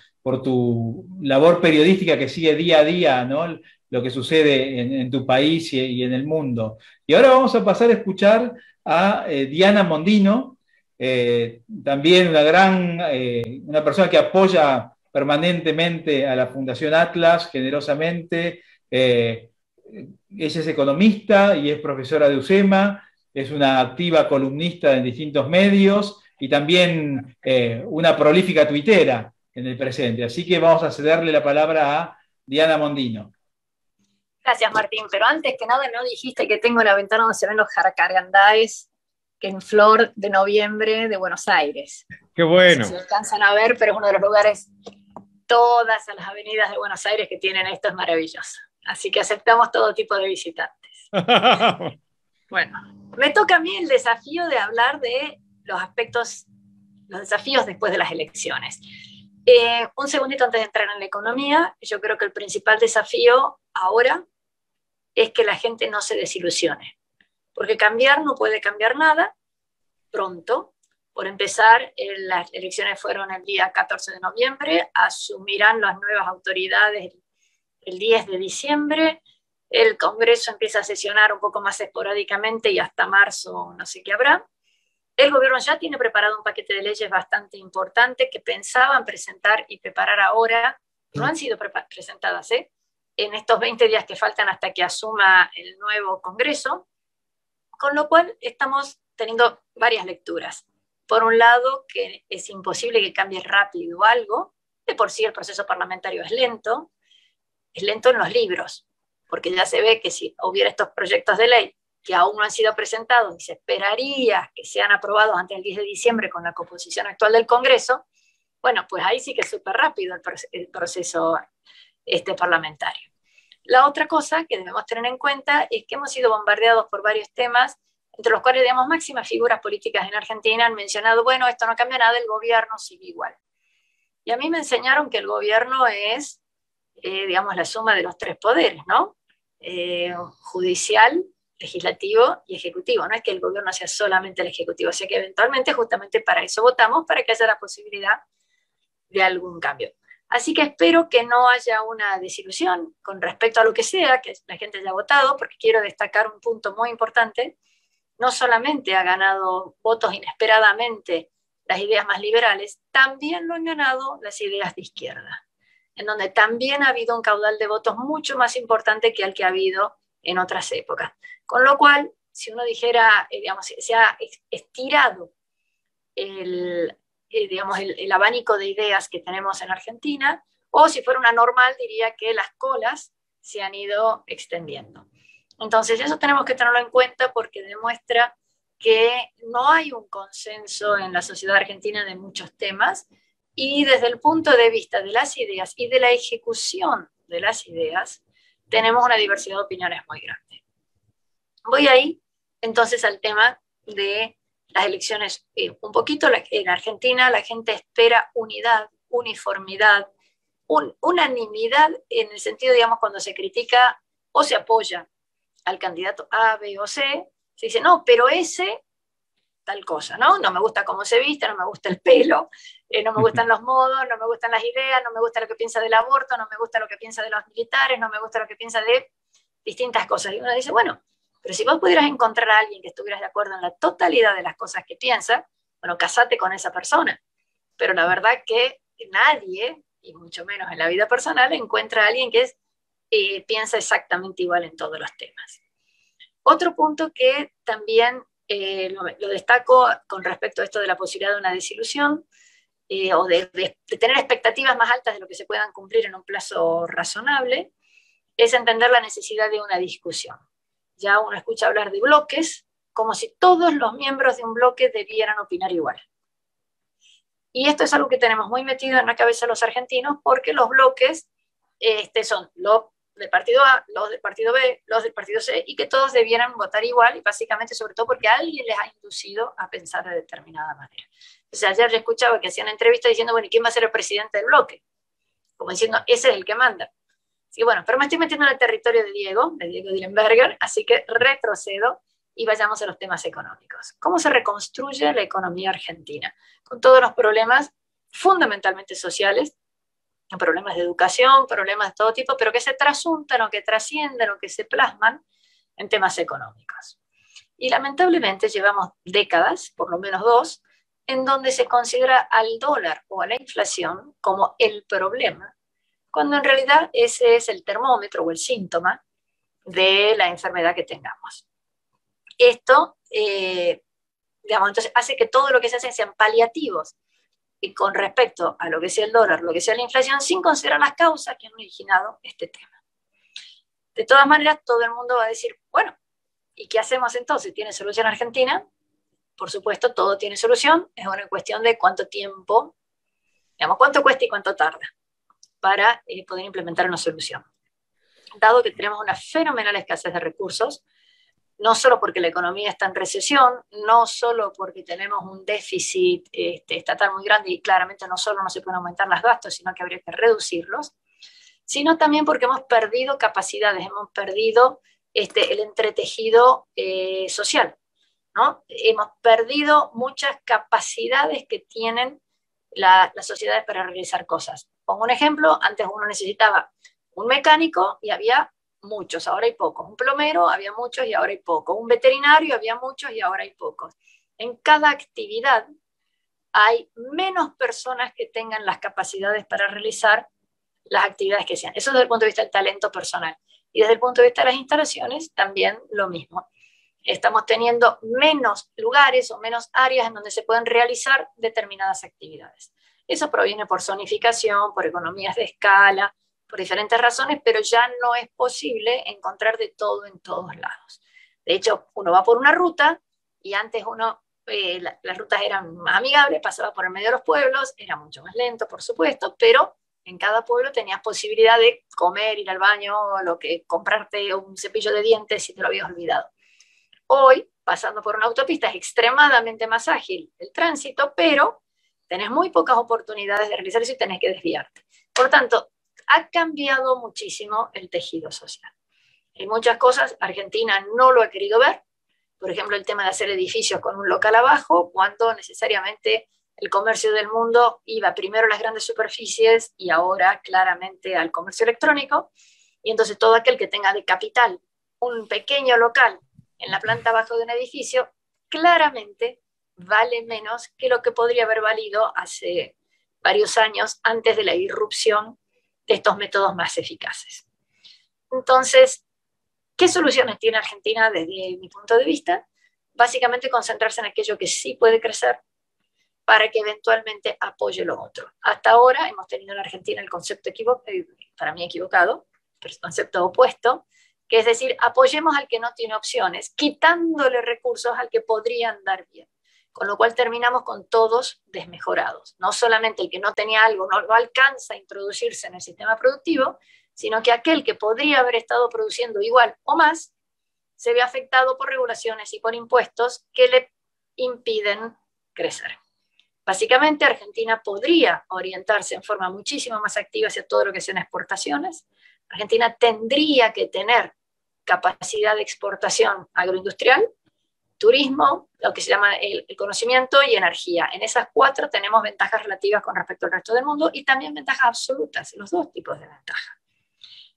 S3: tu labor periodística que sigue día a día, ¿no?, lo que sucede en tu país y en el mundo. Y ahora vamos a pasar a escuchar a Diana Mondino, también una persona que apoya permanentemente a la Fundación Atlas, generosamente. Ella es economista y es profesora de UCEMA, es una activa columnista en distintos medios y también una prolífica tuitera en el presente. Así que vamos a cederle la palabra a Diana Mondino.
S6: Gracias, Martín. Pero antes que nada, no dijiste que tengo la ventana donde se ven los jacarandáes en flor de noviembre de Buenos Aires.
S5: ¡Qué bueno!
S6: No sé si alcanzan a ver, pero es uno de los lugares, todas las avenidas de Buenos Aires que tienen esto, es maravilloso. Así que aceptamos todo tipo de visitantes. Bueno, me toca a mí el desafío de hablar de los desafíos después de las elecciones. Un segundito antes de entrar en la economía, yo creo que el principal desafío ahora es que la gente no se desilusione, porque cambiar no puede cambiar nada pronto. Por empezar, las elecciones fueron el día 14 de noviembre, asumirán las nuevas autoridades el 10 de diciembre, el Congreso empieza a sesionar un poco más esporádicamente y hasta marzo no sé qué habrá. El gobierno ya tiene preparado un paquete de leyes bastante importante que pensaban presentar y preparar ahora, no han sido presentadas en estos 20 días que faltan hasta que asuma el nuevo Congreso, con lo cual estamos teniendo varias lecturas. Por un lado, que es imposible que cambie rápido algo, de por sí el proceso parlamentario es lento en los libros, porque ya se ve que si hubiera estos proyectos de ley que aún no han sido presentados y se esperaría que sean aprobados antes del 10 de diciembre con la composición actual del Congreso, bueno, pues ahí sí que es súper rápido el proceso parlamentario. La otra cosa que debemos tener en cuenta es que hemos sido bombardeados por varios temas, entre los cuales, digamos, máximas figuras políticas en Argentina han mencionado, bueno, esto no cambia nada, el gobierno sigue igual. Y a mí me enseñaron que el gobierno es, digamos, la suma de los tres poderes, ¿no? Judicial, legislativo y ejecutivo. No es que el gobierno sea solamente el ejecutivo, o sea que eventualmente justamente para eso votamos, para que haya la posibilidad de algún cambio. Así que espero que no haya una desilusión con respecto a lo que sea, que la gente haya votado, porque quiero destacar un punto muy importante. No solamente ha ganado votos inesperadamente las ideas más liberales, también lo han ganado las ideas de izquierda, en donde también ha habido un caudal de votos mucho más importante que el que ha habido en otras épocas. Con lo cual, si uno dijera, digamos, se ha estirado el abanico de ideas que tenemos en Argentina, o si fuera una normal, diría que las colas se han ido extendiendo. Entonces eso tenemos que tenerlo en cuenta porque demuestra que no hay un consenso en la sociedad argentina de muchos temas, y desde el punto de vista de las ideas y de la ejecución de las ideas, tenemos una diversidad de opiniones muy grande. Voy ahí entonces al tema de las elecciones. Un poquito en Argentina la gente espera unidad, uniformidad, unanimidad en el sentido, digamos, cuando se critica o se apoya al candidato A, B o C, se dice, no, pero ese tal cosa, ¿no? No me gusta cómo se viste, no me gusta el pelo, no me gustan los modos, no me gustan las ideas, no me gusta lo que piensa del aborto, no me gusta lo que piensa de los militares, no me gusta lo que piensa de distintas cosas. Y uno dice, bueno, pero si vos pudieras encontrar a alguien que estuvieras de acuerdo en la totalidad de las cosas que piensa, bueno, casate con esa persona. Pero la verdad que nadie, y mucho menos en la vida personal, encuentra a alguien que piensa exactamente igual en todos los temas. Otro punto que también lo destaco con respecto a esto de la posibilidad de una desilusión, o de tener expectativas más altas de lo que se puedan cumplir en un plazo razonable, es entender la necesidad de una discusión. Ya uno escucha hablar de bloques como si todos los miembros de un bloque debieran opinar igual. Y esto es algo que tenemos muy metido en la cabeza los argentinos, porque los bloques son los del partido A, los del partido B, los del partido C, y que todos debieran votar igual, y básicamente sobre todo porque alguien les ha inducido a pensar de determinada manera. Entonces ayer yo escuchaba que hacían entrevistas diciendo, bueno, ¿y quién va a ser el presidente del bloque? Como diciendo, ese es el que manda. Así que bueno, pero me estoy metiendo en el territorio de Diego Dillenberger, así que retrocedo y vayamos a los temas económicos. ¿Cómo se reconstruye la economía argentina? Con todos los problemas fundamentalmente sociales, problemas de educación, problemas de todo tipo, pero que se trasuntan o que trascienden o que se plasman en temas económicos. Y lamentablemente llevamos décadas, por lo menos 2, en donde se considera al dólar o a la inflación como el problema, cuando en realidad ese es el termómetro o el síntoma de la enfermedad que tengamos. Esto, entonces hace que todo lo que se hace sean paliativos y con respecto a lo que sea el dólar, lo que sea la inflación, sin considerar las causas que han originado este tema. De todas maneras, todo el mundo va a decir, bueno, ¿y qué hacemos entonces? ¿Tiene solución Argentina? Por supuesto, todo tiene solución. Es una cuestión de cuánto tiempo, cuánto cuesta y cuánto tarda para poder implementar una solución. Dado que tenemos una fenomenal escasez de recursos, no solo porque la economía está en recesión, no solo porque tenemos un déficit estatal muy grande y claramente no solo no se pueden aumentar los gastos, sino que habría que reducirlos, sino también porque hemos perdido capacidades, hemos perdido el entretejido social, ¿no? Hemos perdido muchas capacidades que tienen las sociedades para realizar cosas. Pongo un ejemplo, antes uno necesitaba un mecánico y había muchos, ahora hay pocos. Un plomero, había muchos y ahora hay pocos. Un veterinario, había muchos y ahora hay pocos. En cada actividad hay menos personas que tengan las capacidades para realizar las actividades que sean. Eso desde el punto de vista del talento personal. Y desde el punto de vista de las instalaciones, también lo mismo. Estamos teniendo menos lugares o menos áreas en donde se pueden realizar determinadas actividades. Eso proviene por zonificación, por economías de escala, por diferentes razones, pero ya no es posible encontrar de todo en todos lados. De hecho, uno va por una ruta y antes las rutas eran más amigables, pasaba por el medio de los pueblos, era mucho más lento, por supuesto, pero en cada pueblo tenías posibilidad de comer, ir al baño, comprarte un cepillo de dientes si te lo habías olvidado. Hoy, pasando por una autopista, es extremadamente más ágil el tránsito, pero tenés muy pocas oportunidades de realizar eso y tenés que desviarte. Por tanto, ha cambiado muchísimo el tejido social. Hay muchas cosas, Argentina no lo ha querido ver, por ejemplo, el tema de hacer edificios con un local abajo, cuando necesariamente el comercio del mundo iba primero a las grandes superficies y ahora claramente al comercio electrónico, y entonces todo aquel que tenga de capital un pequeño local en la planta baja de un edificio, claramente vale menos que lo que podría haber valido hace varios años antes de la irrupción de estos métodos más eficaces. Entonces, ¿qué soluciones tiene Argentina desde mi punto de vista? Básicamente concentrarse en aquello que sí puede crecer para que eventualmente apoye lo otro. Hasta ahora hemos tenido en Argentina el concepto para mí equivocado, pero el concepto opuesto, que es decir, apoyemos al que no tiene opciones, quitándole recursos al que podría andar bien. Con lo cual terminamos con todos desmejorados. No solamente el que no tenía algo no alcanza a introducirse en el sistema productivo, sino que aquel que podría haber estado produciendo igual o más, se ve afectado por regulaciones y por impuestos que le impiden crecer. Básicamente, Argentina podría orientarse en forma muchísimo más activa hacia todo lo que sean exportaciones. Argentina tendría que tener capacidad de exportación agroindustrial, turismo, lo que se llama el conocimiento y energía. En esas 4 tenemos ventajas relativas con respecto al resto del mundo y también ventajas absolutas, los 2 tipos de ventajas.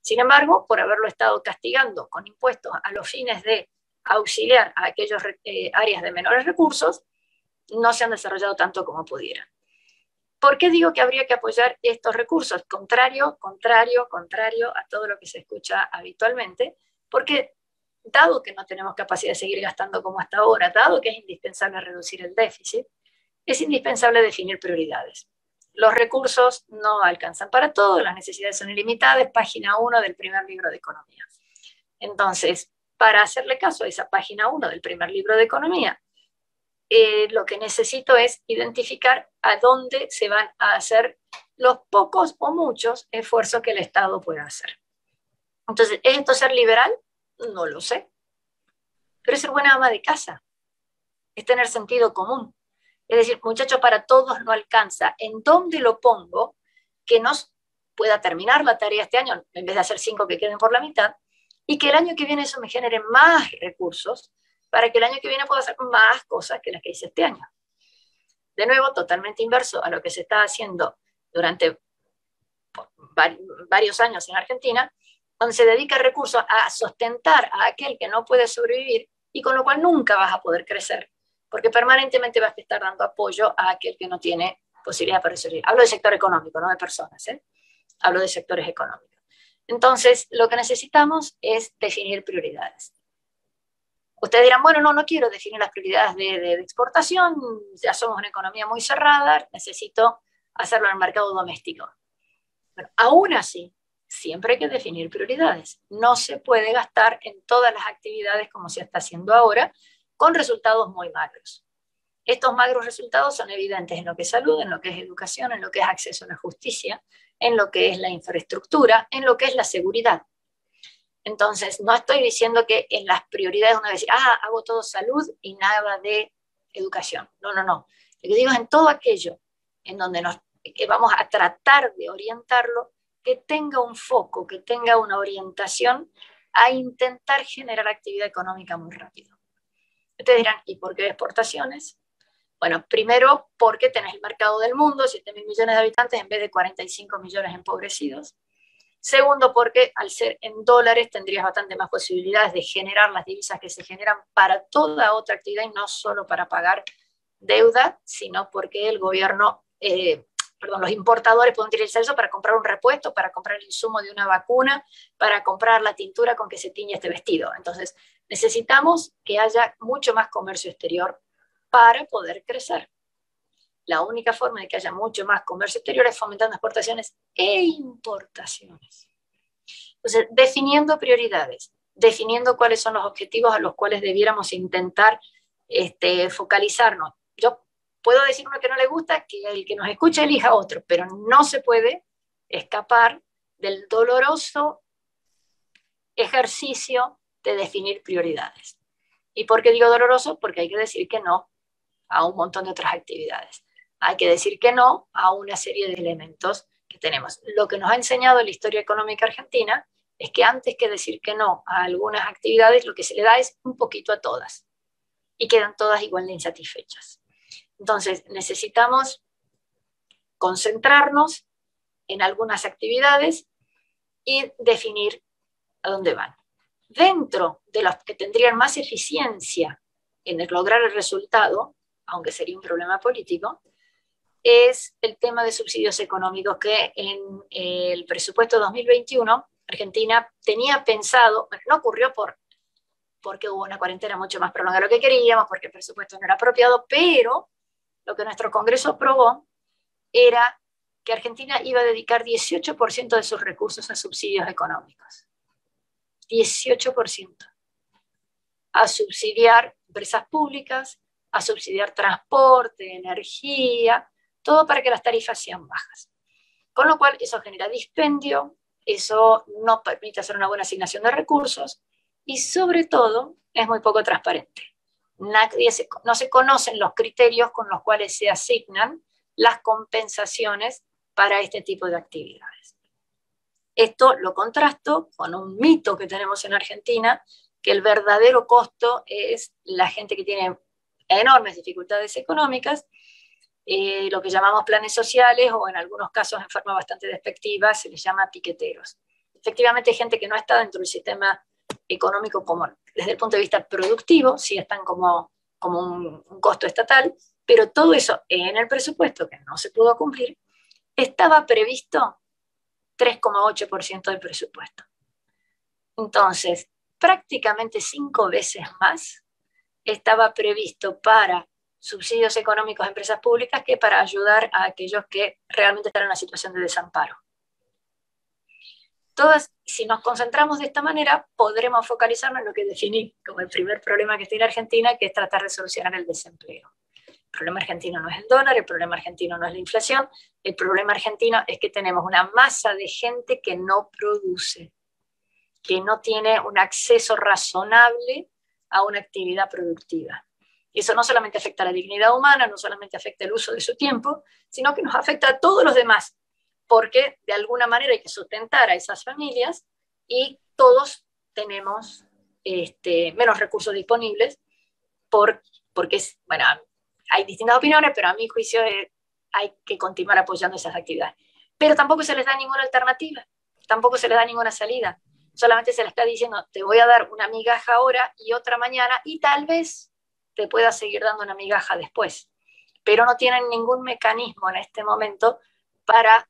S6: Sin embargo, por haberlo estado castigando con impuestos a los fines de auxiliar a aquellas áreas de menores recursos, no se han desarrollado tanto como pudieran. ¿Por qué digo que habría que apoyar estos recursos? Contrario a todo lo que se escucha habitualmente, porque dado que no tenemos capacidad de seguir gastando como hasta ahora, dado que es indispensable reducir el déficit, es indispensable definir prioridades. Los recursos no alcanzan para todo, las necesidades son ilimitadas, página 1 del primer libro de economía. Entonces, para hacerle caso a esa página 1 del primer libro de economía, lo que necesito es identificar a dónde se van a hacer los pocos o muchos esfuerzos que el Estado pueda hacer. Entonces, ¿es esto ser liberal? No lo sé. Pero es ser buena ama de casa. Es tener sentido común. Es decir, muchachos, para todos no alcanza. ¿En dónde lo pongo que nos pueda terminar la tarea este año, en vez de hacer 5 que queden por la mitad, y que el año que viene eso me genere más recursos para que el año que viene pueda hacer más cosas que las que hice este año? De nuevo, totalmente inverso a lo que se está haciendo durante varios años en Argentina, donde se dedica recursos a sustentar a aquel que no puede sobrevivir y con lo cual nunca vas a poder crecer, porque permanentemente vas a estar dando apoyo a aquel que no tiene posibilidad para sobrevivir. Hablo del sector económico, no de personas, hablo de sectores económicos. Entonces, lo que necesitamos es definir prioridades. Ustedes dirán, bueno, no quiero definir las prioridades de exportación, ya somos una economía muy cerrada, necesito hacerlo en el mercado doméstico. Bueno, aún así, siempre hay que definir prioridades. No se puede gastar en todas las actividades como se está haciendo ahora, con resultados muy magros. Estos magros resultados son evidentes en lo que es salud, en lo que es educación, en lo que es acceso a la justicia, en lo que es la infraestructura, en lo que es la seguridad. Entonces, no estoy diciendo que en las prioridades uno va a decir, hago todo salud y nada de educación. No. Lo que digo es en todo aquello en donde vamos a tratar de orientarlo, que tenga un foco, que tenga una orientación a intentar generar actividad económica muy rápido. Ustedes dirán, ¿y por qué exportaciones? Bueno, primero porque tenés el mercado del mundo, 7.000 millones de habitantes en vez de 45 millones empobrecidos. Segundo, porque al ser en dólares tendrías bastante más posibilidades de generar las divisas que se generan para toda otra actividad y no solo para pagar deuda, sino porque el gobierno, los importadores pueden utilizar eso para comprar un repuesto, para comprar el insumo de una vacuna, para comprar la tintura con que se tiñe este vestido. Entonces, necesitamos que haya mucho más comercio exterior para poder crecer. La única forma de que haya mucho más comercio exterior es fomentando exportaciones e importaciones. Entonces, definiendo prioridades, definiendo cuáles son los objetivos a los cuales debiéramos intentar focalizarnos. Yo puedo decir uno que no le gusta, que el que nos escuche elija otro, pero no se puede escapar del doloroso ejercicio de definir prioridades. ¿Y por qué digo doloroso? Porque hay que decir que no a un montón de otras actividades. Hay que decir que no a una serie de elementos que tenemos. Lo que nos ha enseñado la historia económica argentina es que antes que decir que no a algunas actividades, lo que se le da es un poquito a todas y quedan todas igual de insatisfechas. Entonces, necesitamos concentrarnos en algunas actividades y definir a dónde van. Dentro de las que tendrían más eficiencia en lograr el resultado, aunque sería un problema político, es el tema de subsidios económicos que en el presupuesto 2021 Argentina tenía pensado, bueno, no ocurrió porque hubo una cuarentena mucho más prolongada de lo que queríamos, porque el presupuesto no era apropiado, pero lo que nuestro Congreso aprobó era que Argentina iba a dedicar 18% de sus recursos a subsidios económicos. 18%, a subsidiar empresas públicas, a subsidiar transporte, energía, todo para que las tarifas sean bajas. Con lo cual eso genera dispendio, eso no permite hacer una buena asignación de recursos y sobre todo es muy poco transparente. No se conocen los criterios con los cuales se asignan las compensaciones para este tipo de actividades. Esto lo contrasto con un mito que tenemos en Argentina, que el verdadero costo es la gente que tiene enormes dificultades económicas, lo que llamamos planes sociales, o en algunos casos en forma bastante despectiva se les llama piqueteros. Efectivamente hay gente que no está dentro del sistema económico como desde el punto de vista productivo, sí están como un costo estatal, pero todo eso en el presupuesto, que no se pudo cumplir, estaba previsto 3,8% del presupuesto. Entonces, prácticamente 5 veces más estaba previsto para subsidios económicos a empresas públicas que para ayudar a aquellos que realmente están en una situación de desamparo. Si nos concentramos de esta manera, podremos focalizarnos en lo que definí como el primer problema que tiene Argentina, que es tratar de solucionar el desempleo. El problema argentino no es el dólar, el problema argentino no es la inflación, el problema argentino es que tenemos una masa de gente que no produce, que no tiene un acceso razonable a una actividad productiva. Y eso no solamente afecta a la dignidad humana, no solamente afecta el uso de su tiempo, sino que nos afecta a todos los demás, porque de alguna manera hay que sustentar a esas familias y todos tenemos menos recursos disponibles porque bueno, hay distintas opiniones, pero a mi juicio hay que continuar apoyando esas actividades. Pero tampoco se les da ninguna alternativa, tampoco se les da ninguna salida. Solamente se les está diciendo, te voy a dar una migaja ahora y otra mañana, y tal vez te pueda seguir dando una migaja después. Pero no tienen ningún mecanismo en este momento para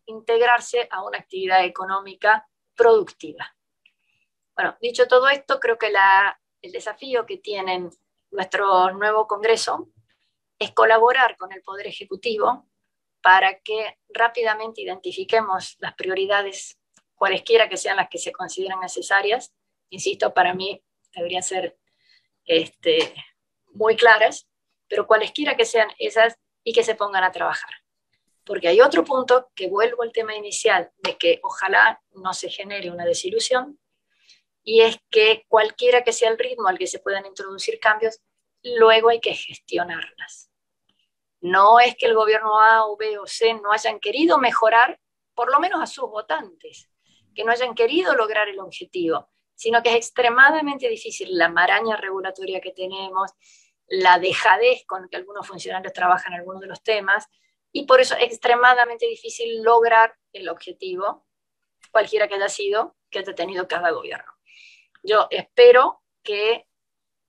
S6: integrarse a una actividad económica productiva. Bueno, dicho todo esto, creo que el desafío que tienen nuestro nuevo Congreso es colaborar con el Poder Ejecutivo para que rápidamente identifiquemos las prioridades, cualesquiera que sean las que se consideran necesarias. Insisto, para mí deberían ser muy claras, pero cualesquiera que sean esas y que se pongan a trabajar. Porque hay otro punto, que vuelvo al tema inicial, de que ojalá no se genere una desilusión, y es que cualquiera que sea el ritmo al que se puedan introducir cambios, luego hay que gestionarlas. No es que el gobierno A o B o C no hayan querido mejorar, por lo menos a sus votantes, que no hayan querido lograr el objetivo, sino que es extremadamente difícil la maraña regulatoria que tenemos, la dejadez con que algunos funcionarios trabajan en algunos de los temas, y por eso es extremadamente difícil lograr el objetivo, cualquiera que haya sido, que haya tenido cada gobierno. Yo espero que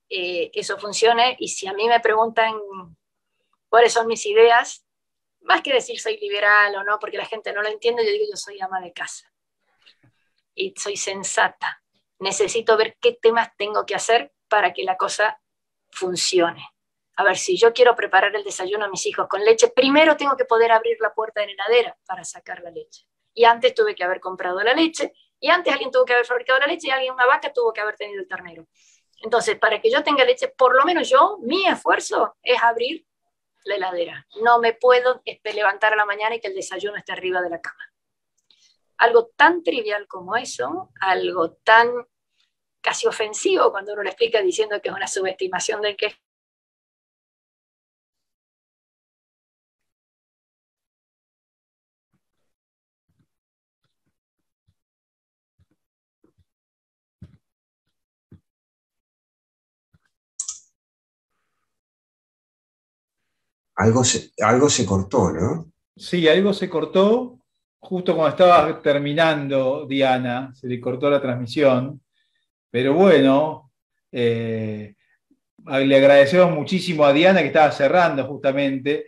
S6: eso funcione, y si a mí me preguntan cuáles son mis ideas, más que decir soy liberal o no, porque la gente no lo entiende, yo digo yo soy ama de casa. Y soy sensata. Necesito ver qué temas tengo que hacer para que la cosa funcione. A ver, si yo quiero preparar el desayuno a mis hijos con leche, primero tengo que poder abrir la puerta de la heladera para sacar la leche. Y antes tuve que haber comprado la leche, y antes alguien tuvo que haber fabricado la leche, y una vaca tuvo que haber tenido el ternero. Entonces, para que yo tenga leche, por lo menos mi esfuerzo es abrir la heladera. No me puedo levantar a la mañana y que el desayuno esté arriba de la cama. Algo tan trivial como eso, algo tan casi ofensivo cuando uno lo explica diciendo que es una subestimación del que
S4: Algo se cortó, ¿no?
S3: Sí, algo se cortó justo cuando estaba terminando, Diana, se le cortó la transmisión, pero bueno, le agradecemos muchísimo a Diana, que estaba cerrando justamente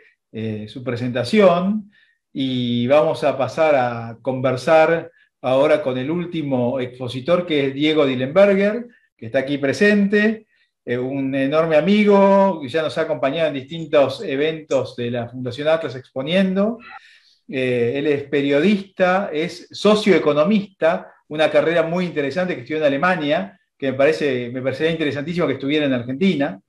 S3: su presentación, y vamos a pasar a conversar ahora con el último expositor, que es Diego Dillenberger, que está aquí presente. Un enorme amigo que ya nos ha acompañado en distintos eventos de la Fundación Atlas exponiendo. Él es periodista, es socioeconomista, una carrera muy interesante que estudió en Alemania, que me parecería interesantísimo que estuviera en Argentina,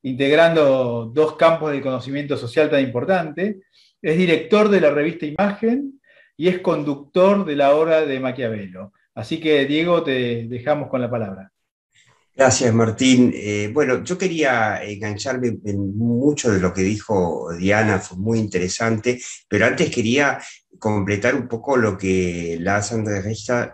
S3: integrando dos campos del conocimiento social tan importante. Es director de la revista Imagen y es conductor de la obra de Maquiavelo. Así que, Diego, te dejamos con la palabra.
S4: Gracias, Martín. Bueno, yo quería engancharme en mucho de lo que dijo Diana, fue muy interesante, pero antes quería completar un poco lo que Lars Andresta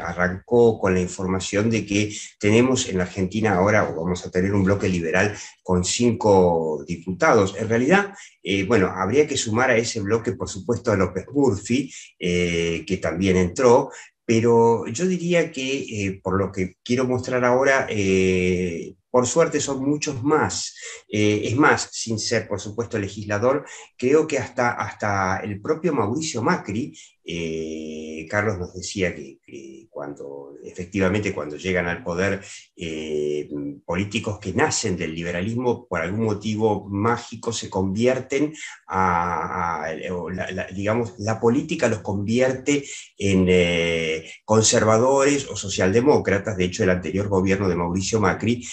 S4: arrancó con la información de que tenemos en la Argentina ahora, o vamos a tener un bloque liberal con 5 diputados. En realidad, bueno, habría que sumar a ese bloque, por supuesto, a López Murphy, que también entró. Pero yo diría que, por lo que quiero mostrar ahora, por suerte son muchos más. Es más, sin ser, por supuesto, legislador, creo que hasta el propio Mauricio Macri, Carlos nos decía que efectivamente cuando llegan al poder políticos que nacen del liberalismo, por algún motivo mágico se convierten digamos, la política los convierte en conservadores o socialdemócratas. De hecho, el anterior gobierno de Mauricio Macri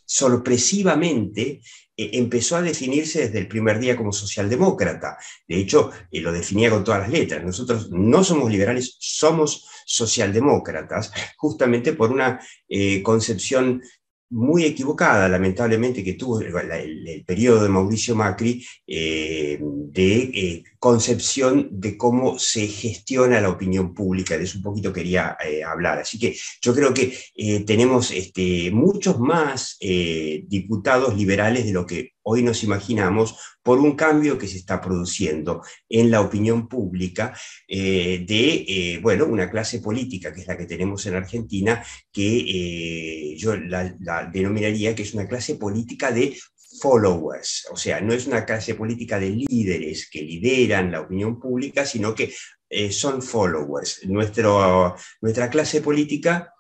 S4: sorpresivamente empezó a definirse desde el primer día como socialdemócrata. De hecho, lo definía con todas las letras. Nosotros no somos liberales, somos socialdemócratas, justamente por una concepción muy equivocada, lamentablemente, que tuvo el periodo de Mauricio Macri, de concepción de cómo se gestiona la opinión pública. De eso un poquito quería hablar. Así que yo creo que tenemos muchos más diputados liberales de lo que hoy nos imaginamos, por un cambio que se está produciendo en la opinión pública bueno, una clase política, que es la que tenemos en Argentina, que yo la denominaría que es una clase política de followers. O sea, no es una clase política de líderes que lideran la opinión pública, sino que son followers. Nuestra clase política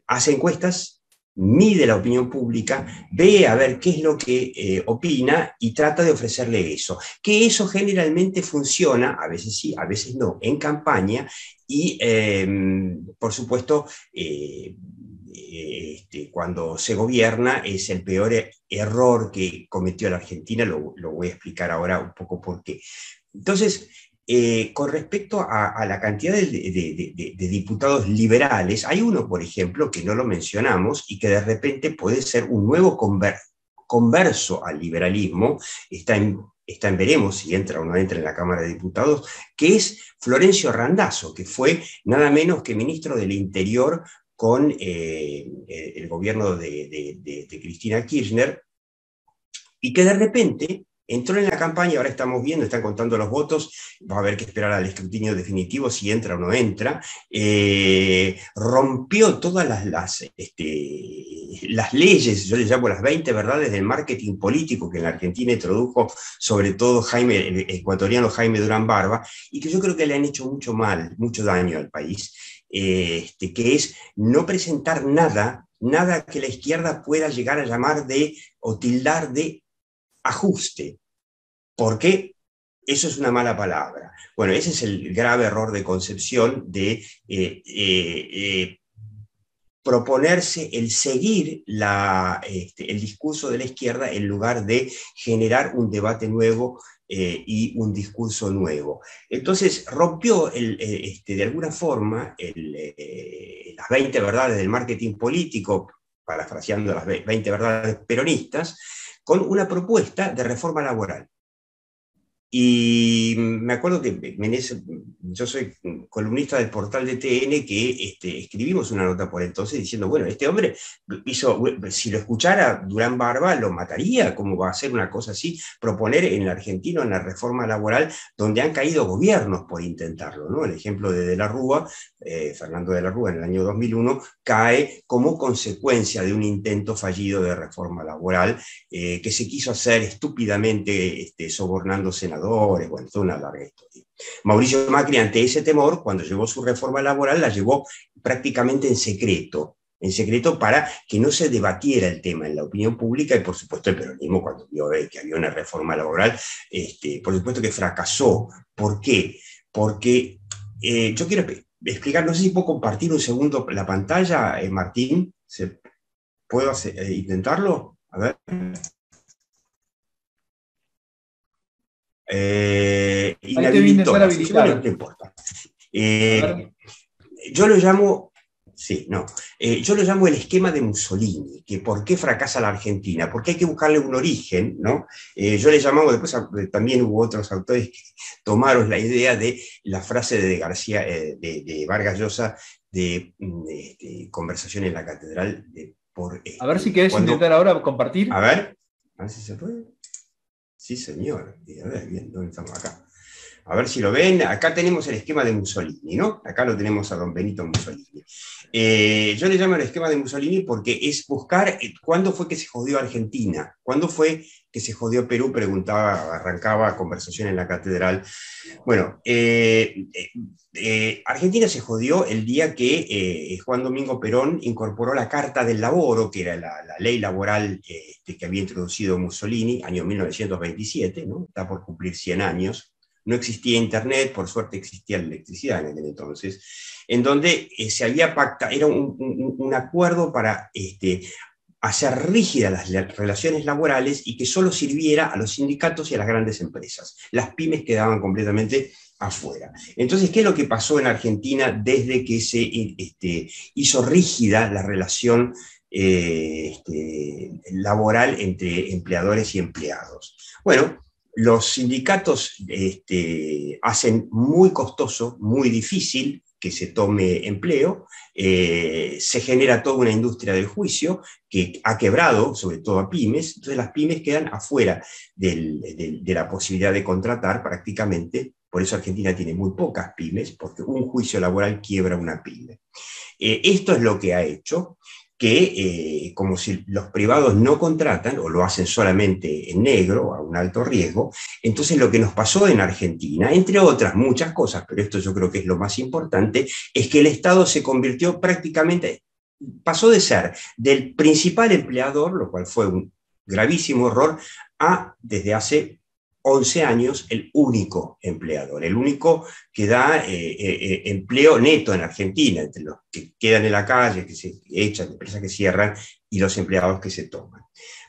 S4: hace encuestas, mide la opinión pública, ve a ver qué es lo que opina y trata de ofrecerle eso. Que eso generalmente funciona, a veces sí, a veces no, en campaña, y por supuesto cuando se gobierna es el peor error que cometió la Argentina. Lo voy a explicar ahora un poco por qué. Entonces, con respecto a la cantidad de diputados liberales, hay uno, por ejemplo, que no lo mencionamos y que de repente puede ser un nuevo converso al liberalismo, está en veremos si entra o no entra en la Cámara de Diputados, que es Florencio Randazzo, que fue nada menos que ministro del Interior con el gobierno de Cristina Kirchner, y que de repente entró en la campaña. Ahora estamos viendo, están contando los votos, va a haber que esperar al escrutinio definitivo si entra o no entra. Rompió todas las leyes, yo les llamo las 20 verdades del marketing político que en la Argentina introdujo sobre todo el ecuatoriano Jaime Durán Barba, y que yo creo que le han hecho mucho mal, mucho daño al país, que es no presentar nada que la izquierda pueda llegar a llamar o tildar de ajuste, porque eso es una mala palabra. Bueno, ese es el grave error de concepción de proponerse el seguir el discurso de la izquierda en lugar de generar un debate nuevo y un discurso nuevo. Entonces rompió de alguna forma las 20 verdades del marketing político, parafraseando las 20 verdades peronistas, con una propuesta de reforma laboral. Y me acuerdo que yo soy columnista del portal de TN, que escribimos una nota por entonces diciendo, bueno, este hombre si lo escuchara Durán Barba, lo mataría. ¿Cómo va a hacer una cosa así? Proponer en la Argentina una reforma laboral donde han caído gobiernos por intentarlo, ¿no? El ejemplo de la Rúa, Fernando de la Rúa, en el año 2001, cae como consecuencia de un intento fallido de reforma laboral que se quiso hacer estúpidamente sobornando senadores. Bueno, toda una larga historia. Mauricio Macri, ante ese temor, cuando llevó su reforma laboral, la llevó prácticamente en secreto para que no se debatiera el tema en la opinión pública, y por supuesto el peronismo, cuando vio que había una reforma laboral, por supuesto que fracasó. ¿Por qué? porque yo quiero explicar, no sé si puedo compartir un segundo la pantalla, Martín, ¿puedo intentarlo? A ver. Inhabilitó, bueno, no importa. Yo lo llamo, yo lo llamo el esquema de Mussolini, que por qué fracasa la Argentina, porque hay que buscarle un origen, ¿no? Yo le llamamos, después también hubo otros autores que tomaron la idea de la frase de García, de Vargas Llosa, de conversación en la catedral.
S3: A ver si querés intentar ahora compartir.
S4: A ver si se puede. Sí, señor. A ver, bien, ¿dónde estamos acá? A ver si lo ven. Acá tenemos el esquema de Mussolini, ¿no? Acá lo tenemos a don Benito Mussolini. Yo le llamo el esquema de Mussolini porque es buscar cuándo fue que se jodió Argentina, cuándo fue que se jodió Perú, preguntaba, arrancaba conversación en la catedral. Bueno, Argentina se jodió el día que Juan Domingo Perón incorporó la Carta del Laboro, que era la ley laboral que había introducido Mussolini, año 1927, ¿no? Está por cumplir 100 años. No existía internet, por suerte existía la electricidad en aquel entonces, en donde se había pactado, era un acuerdo para hacer rígidas las relaciones laborales y que solo sirviera a los sindicatos y a las grandes empresas. Las pymes quedaban completamente afuera. Entonces, ¿qué es lo que pasó en Argentina desde que se hizo rígida la relación laboral entre empleadores y empleados? Bueno, los sindicatos hacen muy costoso, muy difícil que se tome empleo, se genera toda una industria del juicio que ha quebrado, sobre todo a pymes, entonces las pymes quedan afuera de la posibilidad de contratar prácticamente, por eso Argentina tiene muy pocas pymes, porque un juicio laboral quiebra una pyme. Esto es lo que ha hecho que, como si los privados no contratan, o lo hacen solamente en negro, a un alto riesgo, entonces lo que nos pasó en Argentina, entre otras muchas cosas, pero esto yo creo que es lo más importante, es que el Estado se convirtió prácticamente, pasó de ser del principal empleador, lo cual fue un gravísimo error, a, desde hace 11 años, el único empleador, el único que da empleo neto en Argentina, entre los que quedan en la calle, que se echan, empresas que cierran, y los empleados que se toman.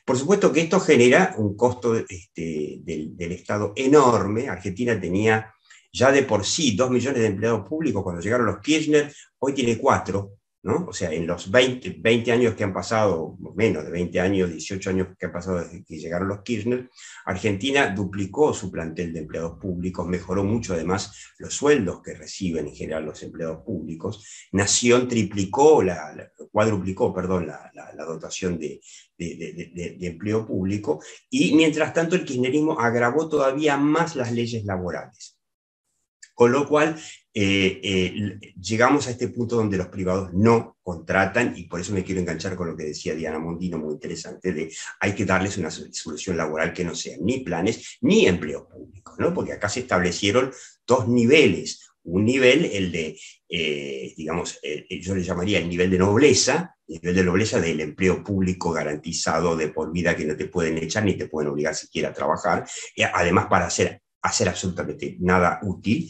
S4: Por supuesto que esto genera un costo del Estado enorme. Argentina tenía ya de por sí 2 millones de empleados públicos cuando llegaron los Kirchner, hoy tiene 4, ¿no? O sea, en los 20 años que han pasado, menos de 20 años, 18 años que han pasado desde que llegaron los Kirchner, Argentina duplicó su plantel de empleados públicos, mejoró mucho además los sueldos que reciben en general los empleados públicos. Nación cuadruplicó la dotación de empleo público, y mientras tanto el kirchnerismo agravó todavía más las leyes laborales. Con lo cual, llegamos a este punto donde los privados no contratan, y por eso me quiero enganchar con lo que decía Diana Mondino, muy interesante, de hay que darles una solución laboral que no sean ni planes ni empleos públicos, ¿no? Porque acá se establecieron 2 niveles. Un nivel, el de, yo le llamaría el nivel de nobleza del empleo público garantizado de por vida, que no te pueden echar ni te pueden obligar siquiera a trabajar, además para hacer absolutamente nada útil,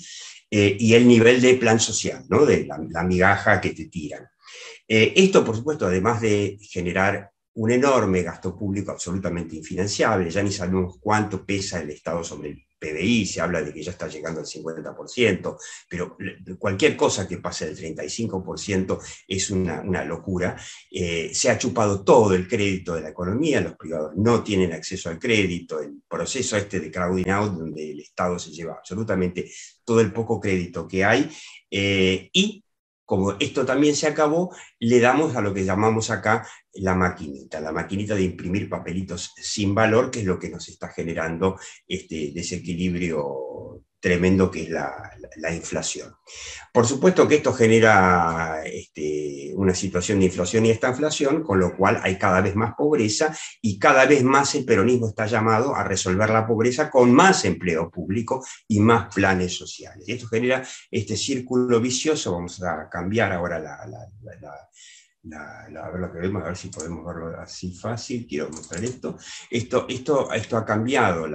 S4: y el nivel de plan social, ¿no? De la migaja que te tiran. Esto, por supuesto, además de generar un enorme gasto público absolutamente infinanciable, ya ni sabemos cuánto pesa el Estado sobre el PBI, se habla de que ya está llegando al 50%, pero cualquier cosa que pase del 35% es una locura. Se ha chupado todo el crédito de la economía, los privados no tienen acceso al crédito, el proceso de crowding out, donde el Estado se lleva absolutamente todo el poco crédito que hay, y como esto también se acabó, le damos a lo que llamamos acá la maquinita de imprimir papelitos sin valor, que es lo que nos está generando este desequilibrio tremendo que es la inflación. Por supuesto que esto genera una situación de inflación y estanflación, con lo cual hay cada vez más pobreza, y cada vez más el peronismo está llamado a resolver la pobreza con más empleo público y más planes sociales. Y esto genera este círculo vicioso. Vamos a cambiar ahora a ver lo que vemos, a ver si podemos verlo así fácil. Quiero mostrar esto. Esto ha cambiado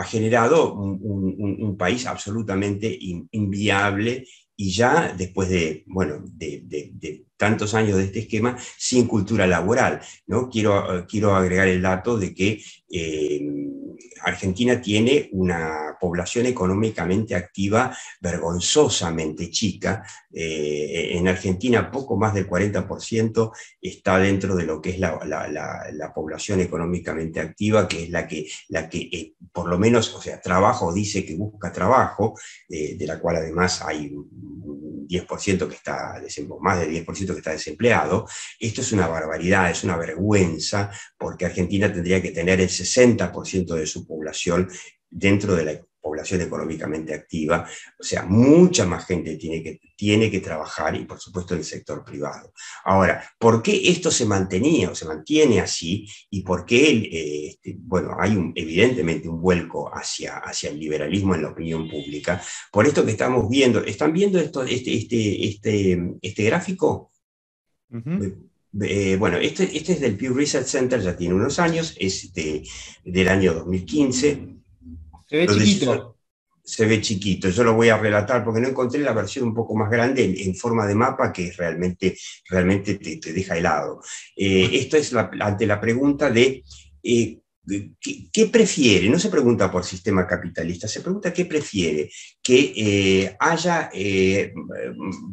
S4: ha generado un país absolutamente inviable, y ya después de tantos años de este esquema, sin cultura laboral, ¿no? Quiero agregar el dato de que Argentina tiene una población económicamente activa vergonzosamente chica. En Argentina poco más del 40% está dentro de lo que es la población económicamente activa, que es la que por lo menos, o sea, trabajo, dice que busca trabajo, de la cual además hay un 10% que está más del 10% que está desempleado. Esto es una barbaridad, es una vergüenza, porque Argentina tendría que tener el 60% de su población dentro de la población económicamente activa. O sea, mucha más gente tiene que trabajar, y por supuesto en el sector privado. Ahora, ¿por qué esto se mantiene así? Y por qué, hay evidentemente un vuelco hacia el liberalismo en la opinión pública. Por esto que estamos viendo. ¿Están viendo este gráfico? Uh-huh. Bueno, este es del Pew Research Center, ya tiene unos años, es del año 2015.
S3: Se ve chiquito.
S4: Se ve chiquito, yo lo voy a relatar porque no encontré la versión un poco más grande en forma de mapa, que realmente te deja helado. Esto es ante la pregunta de ¿qué prefiere? No se pregunta por sistema capitalista, se pregunta qué prefiere, que haya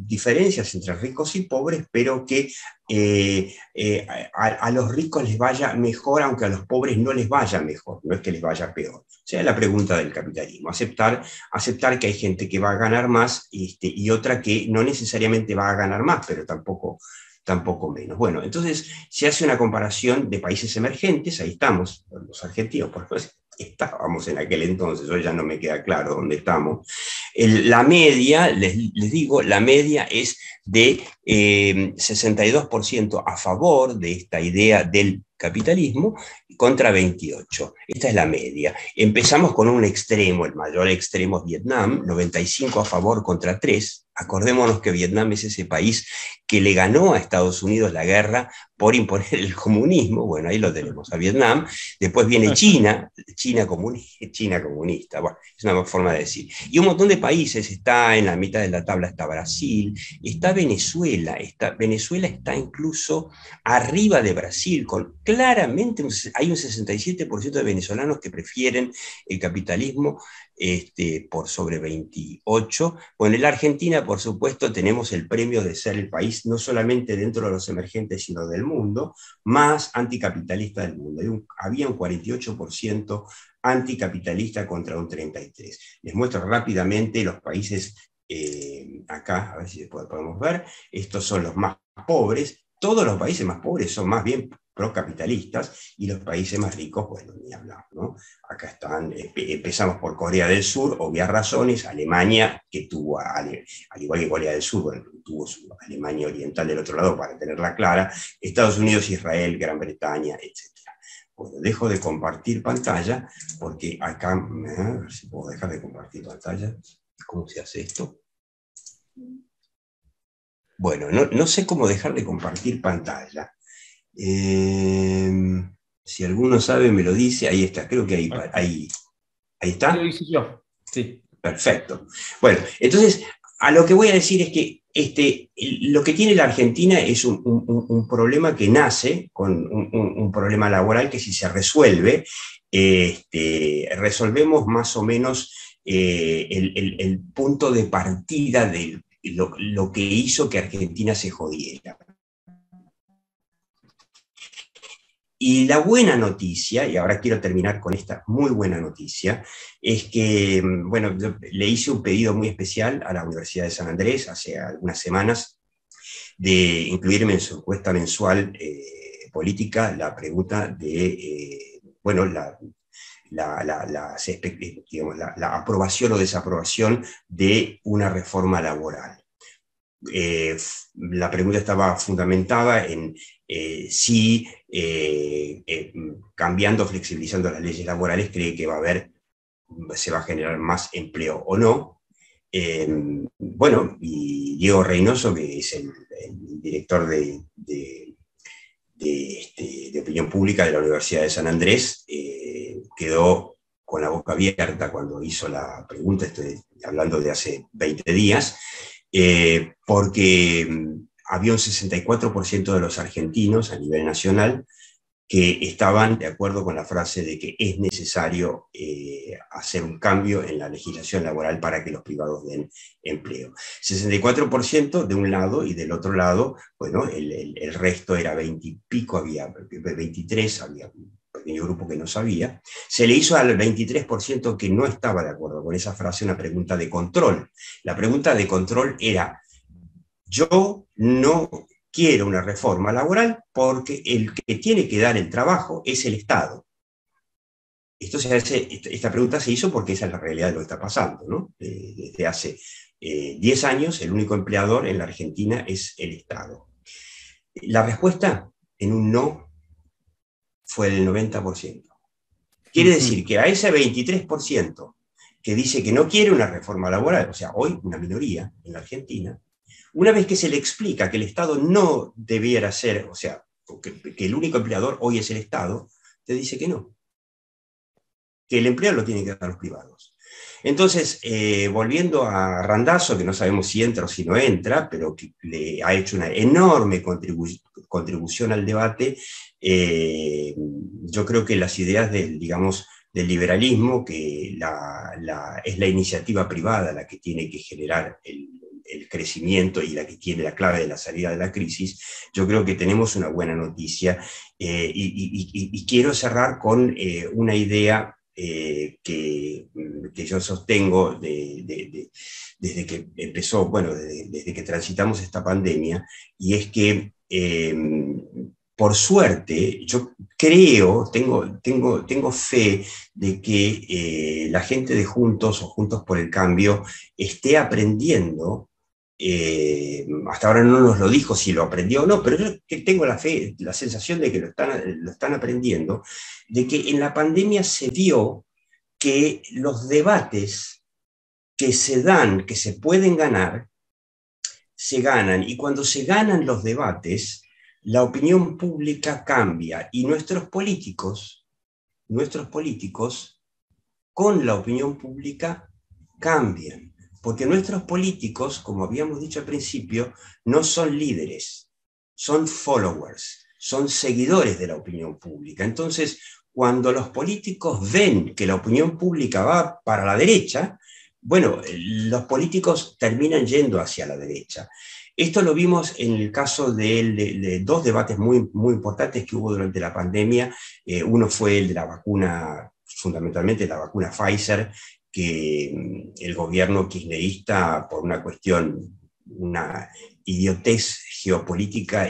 S4: diferencias entre ricos y pobres, pero que a los ricos les vaya mejor, aunque a los pobres no les vaya mejor, no es que les vaya peor. O sea, la pregunta del capitalismo, aceptar que hay gente que va a ganar más y otra que no necesariamente va a ganar más, pero tampoco menos. Bueno, entonces se hace una comparación de países emergentes, ahí estamos, los argentinos, por ejemplo, estábamos en aquel entonces, hoy ya no me queda claro dónde estamos. La media, les digo, la media es de 62% a favor de esta idea del capitalismo contra 28%. Esta es la media. Empezamos con un extremo, el mayor extremo es Vietnam, 95% a favor contra 3%. Acordémonos que Vietnam es ese país que le ganó a Estados Unidos la guerra por imponer el comunismo. Bueno, ahí lo tenemos, a Vietnam. Después viene China comunista. Bueno, es una forma de decir. Y un montón de países, está en la mitad de la tabla, está Brasil, está Venezuela. Venezuela está incluso arriba de Brasil, claramente hay un 67% de venezolanos que prefieren el capitalismo por sobre 28%. Bueno, en la Argentina, por supuesto, tenemos el premio de ser el país, no solamente dentro de los emergentes, sino del mundo, más anticapitalista del mundo. Había un 48% anticapitalista contra un 33%. Les muestro rápidamente los países, acá, a ver si podemos ver, estos son los más pobres. Todos los países más pobres son más bien procapitalistas, y los países más ricos, bueno, ni hablar, ¿no? Acá están, empezamos por Corea del Sur, obvias razones, Alemania, que tuvo, al igual que Corea del Sur, bueno, tuvo su Alemania Oriental del otro lado, para tenerla clara, Estados Unidos, Israel, Gran Bretaña, etc. Bueno, dejo de compartir pantalla, porque acá, a ver si puedo dejar de compartir pantalla. ¿Cómo se hace esto? Bueno, no sé cómo dejar de compartir pantalla. Si alguno sabe, me lo dice. Ahí está, creo que ahí está.
S3: Lo hice yo, sí.
S4: Perfecto. Bueno, entonces, a lo que voy a decir es que lo que tiene la Argentina es un problema que nace con un problema laboral que, si se resuelve, resolvemos más o menos el punto de partida de lo que hizo que Argentina se jodiera. Y la buena noticia, y ahora quiero terminar con esta muy buena noticia, es que, bueno, le hice un pedido muy especial a la Universidad de San Andrés hace algunas semanas de incluirme en su encuesta mensual política la pregunta de, bueno, la aprobación o desaprobación de una reforma laboral. La pregunta estaba fundamentada en si cambiando, flexibilizando las leyes laborales, cree que se va a generar más empleo o no. Bueno, y Diego Reynoso, que es el director de opinión pública de la Universidad de San Andrés, quedó con la boca boca abierta cuando hizo la pregunta, estoy hablando de hace 20 días, porque había un 64% de los argentinos a nivel nacional que estaban de acuerdo con la frase de que es necesario hacer un cambio en la legislación laboral para que los privados den empleo. 64% de un lado, y del otro lado, bueno, el resto era 20 y pico, había 23, había un pequeño grupo que no sabía. Se le hizo al 23% que no estaba de acuerdo con esa frase una pregunta de control. La pregunta de control era: yo no quiero una reforma laboral porque el que tiene que dar el trabajo es el Estado. Esta pregunta se hizo porque esa es la realidad de lo que está pasando, ¿no? Desde hace 10 años el único empleador en la Argentina es el Estado. La respuesta en un no fue del 90%. Quiere decir que a ese 23% que dice que no quiere una reforma laboral, o sea, hoy una minoría en la Argentina, una vez que se le explica que el Estado no debiera ser, o sea, que el único empleador hoy es el Estado, te dice que no. Que el empleo lo tienen que dar los privados. Entonces, volviendo a Randazzo, que no sabemos si entra o si no entra, pero que le ha hecho una enorme contribución al debate, yo creo que las ideas del liberalismo, que es la iniciativa privada la que tiene que generar el crecimiento y la que tiene la clave de la salida de la crisis, yo creo que tenemos una buena noticia, y quiero cerrar con una idea que yo sostengo desde que empezó, bueno, desde que transitamos esta pandemia, y es que por suerte, yo creo, tengo fe de que la gente de Juntos o Juntos por el Cambio esté aprendiendo. Hasta ahora no nos lo dijo si lo aprendió o no, pero yo tengo la fe, la sensación de que lo están aprendiendo, de que en la pandemia se vio que los debates que se dan, que se pueden ganar, se ganan, y cuando se ganan los debates, la opinión pública cambia, y nuestros políticos, con la opinión pública cambian. Porque nuestros políticos, como habíamos dicho al principio, no son líderes, son followers, son seguidores de la opinión pública. Entonces, cuando los políticos ven que la opinión pública va para la derecha, bueno, los políticos terminan yendo hacia la derecha. Esto lo vimos en el caso de dos debates muy, muy importantes que hubo durante la pandemia. Uno fue el de la vacuna, fundamentalmente la vacuna Pfizer, que el gobierno kirchnerista, por una cuestión, una idiotez geopolítica,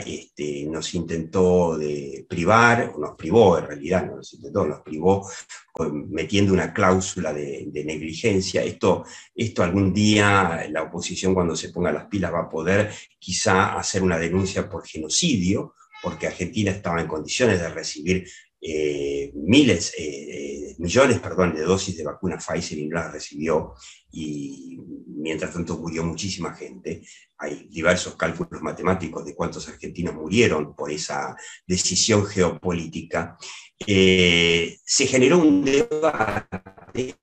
S4: nos intentó privar, nos privó en realidad, no nos intentó, nos privó metiendo una cláusula de negligencia. Esto algún día la oposición, cuando se ponga las pilas, va a poder quizá hacer una denuncia por genocidio, porque Argentina estaba en condiciones de recibir millones de dosis de vacuna Pfizer y no las recibió, y mientras tanto murió muchísima gente. Hay diversos cálculos matemáticos de cuántos argentinos murieron por esa decisión geopolítica. Se generó un debate,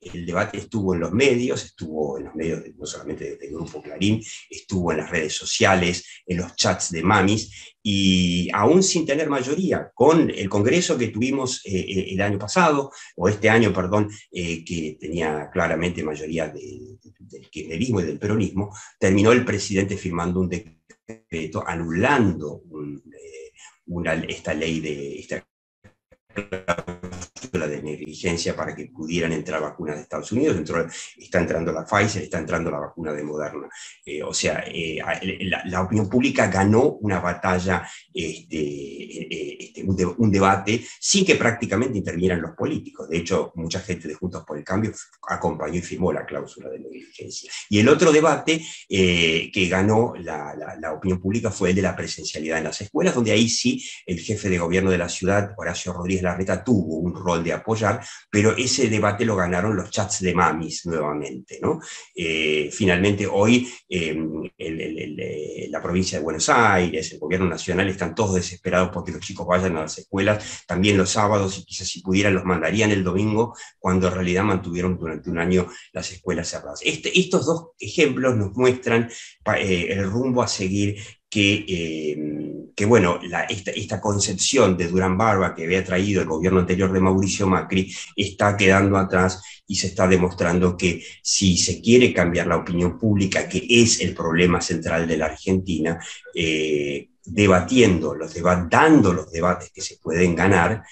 S4: el debate estuvo en los medios no solamente del Grupo Clarín, estuvo en las redes sociales, en los chats de mamis, y aún sin tener mayoría, con el Congreso que tuvimos el año pasado, o este año, perdón, que tenía claramente mayoría del kirchnerismo y del peronismo, terminó el presidente firmando un decreto anulando esta ley esta cláusula de negligencia para que pudieran entrar vacunas de Estados Unidos. Está entrando la Pfizer, está entrando la vacuna de Moderna. La opinión pública ganó una batalla, un debate, sin que prácticamente intervieran los políticos. De hecho, mucha gente de Juntos por el Cambio acompañó y firmó la cláusula de negligencia. Y el otro debate que ganó la opinión pública fue el de la presencialidad en las escuelas, donde ahí sí el jefe de gobierno de la ciudad, Horacio Rodríguez Larreta, tuvo un rol rol de apoyar, pero ese debate lo ganaron los chats de mamis nuevamente, ¿no? Finalmente hoy la provincia de Buenos Aires, el gobierno nacional están todos desesperados porque los chicos vayan a las escuelas, también los sábados, y quizás si pudieran los mandarían el domingo, cuando en realidad mantuvieron durante un año las escuelas cerradas. Estos dos ejemplos nos muestran el rumbo a seguir que bueno, esta concepción de Durán Barba que había traído el gobierno anterior de Mauricio Macri está quedando atrás, y se está demostrando que si se quiere cambiar la opinión pública, que es el problema central de la Argentina, dando los debates que se pueden ganar,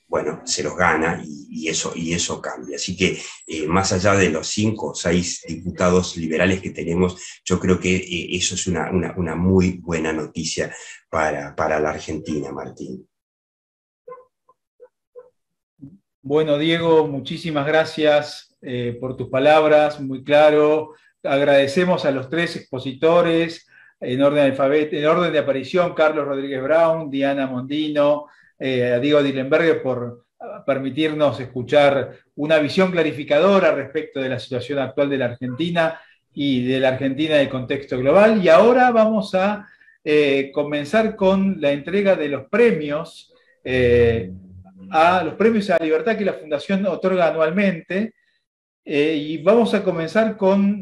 S4: bueno, se los gana y eso cambia. Así que más allá de los 5 o 6 diputados liberales que tenemos, yo creo que eso es una muy buena noticia para la Argentina, Martín.
S3: Bueno, Diego, muchísimas gracias por tus palabras, muy claro. Agradecemos a los 3 expositores en orden de aparición: Carlos Rodríguez Brown, Diana Mondino, a Diego Dillenberger, por permitirnos escuchar una visión clarificadora respecto de la situación actual de la Argentina y de la Argentina del contexto global. Y ahora vamos a comenzar con la entrega de los premios, a la libertad que la Fundación otorga anualmente. Y vamos a comenzar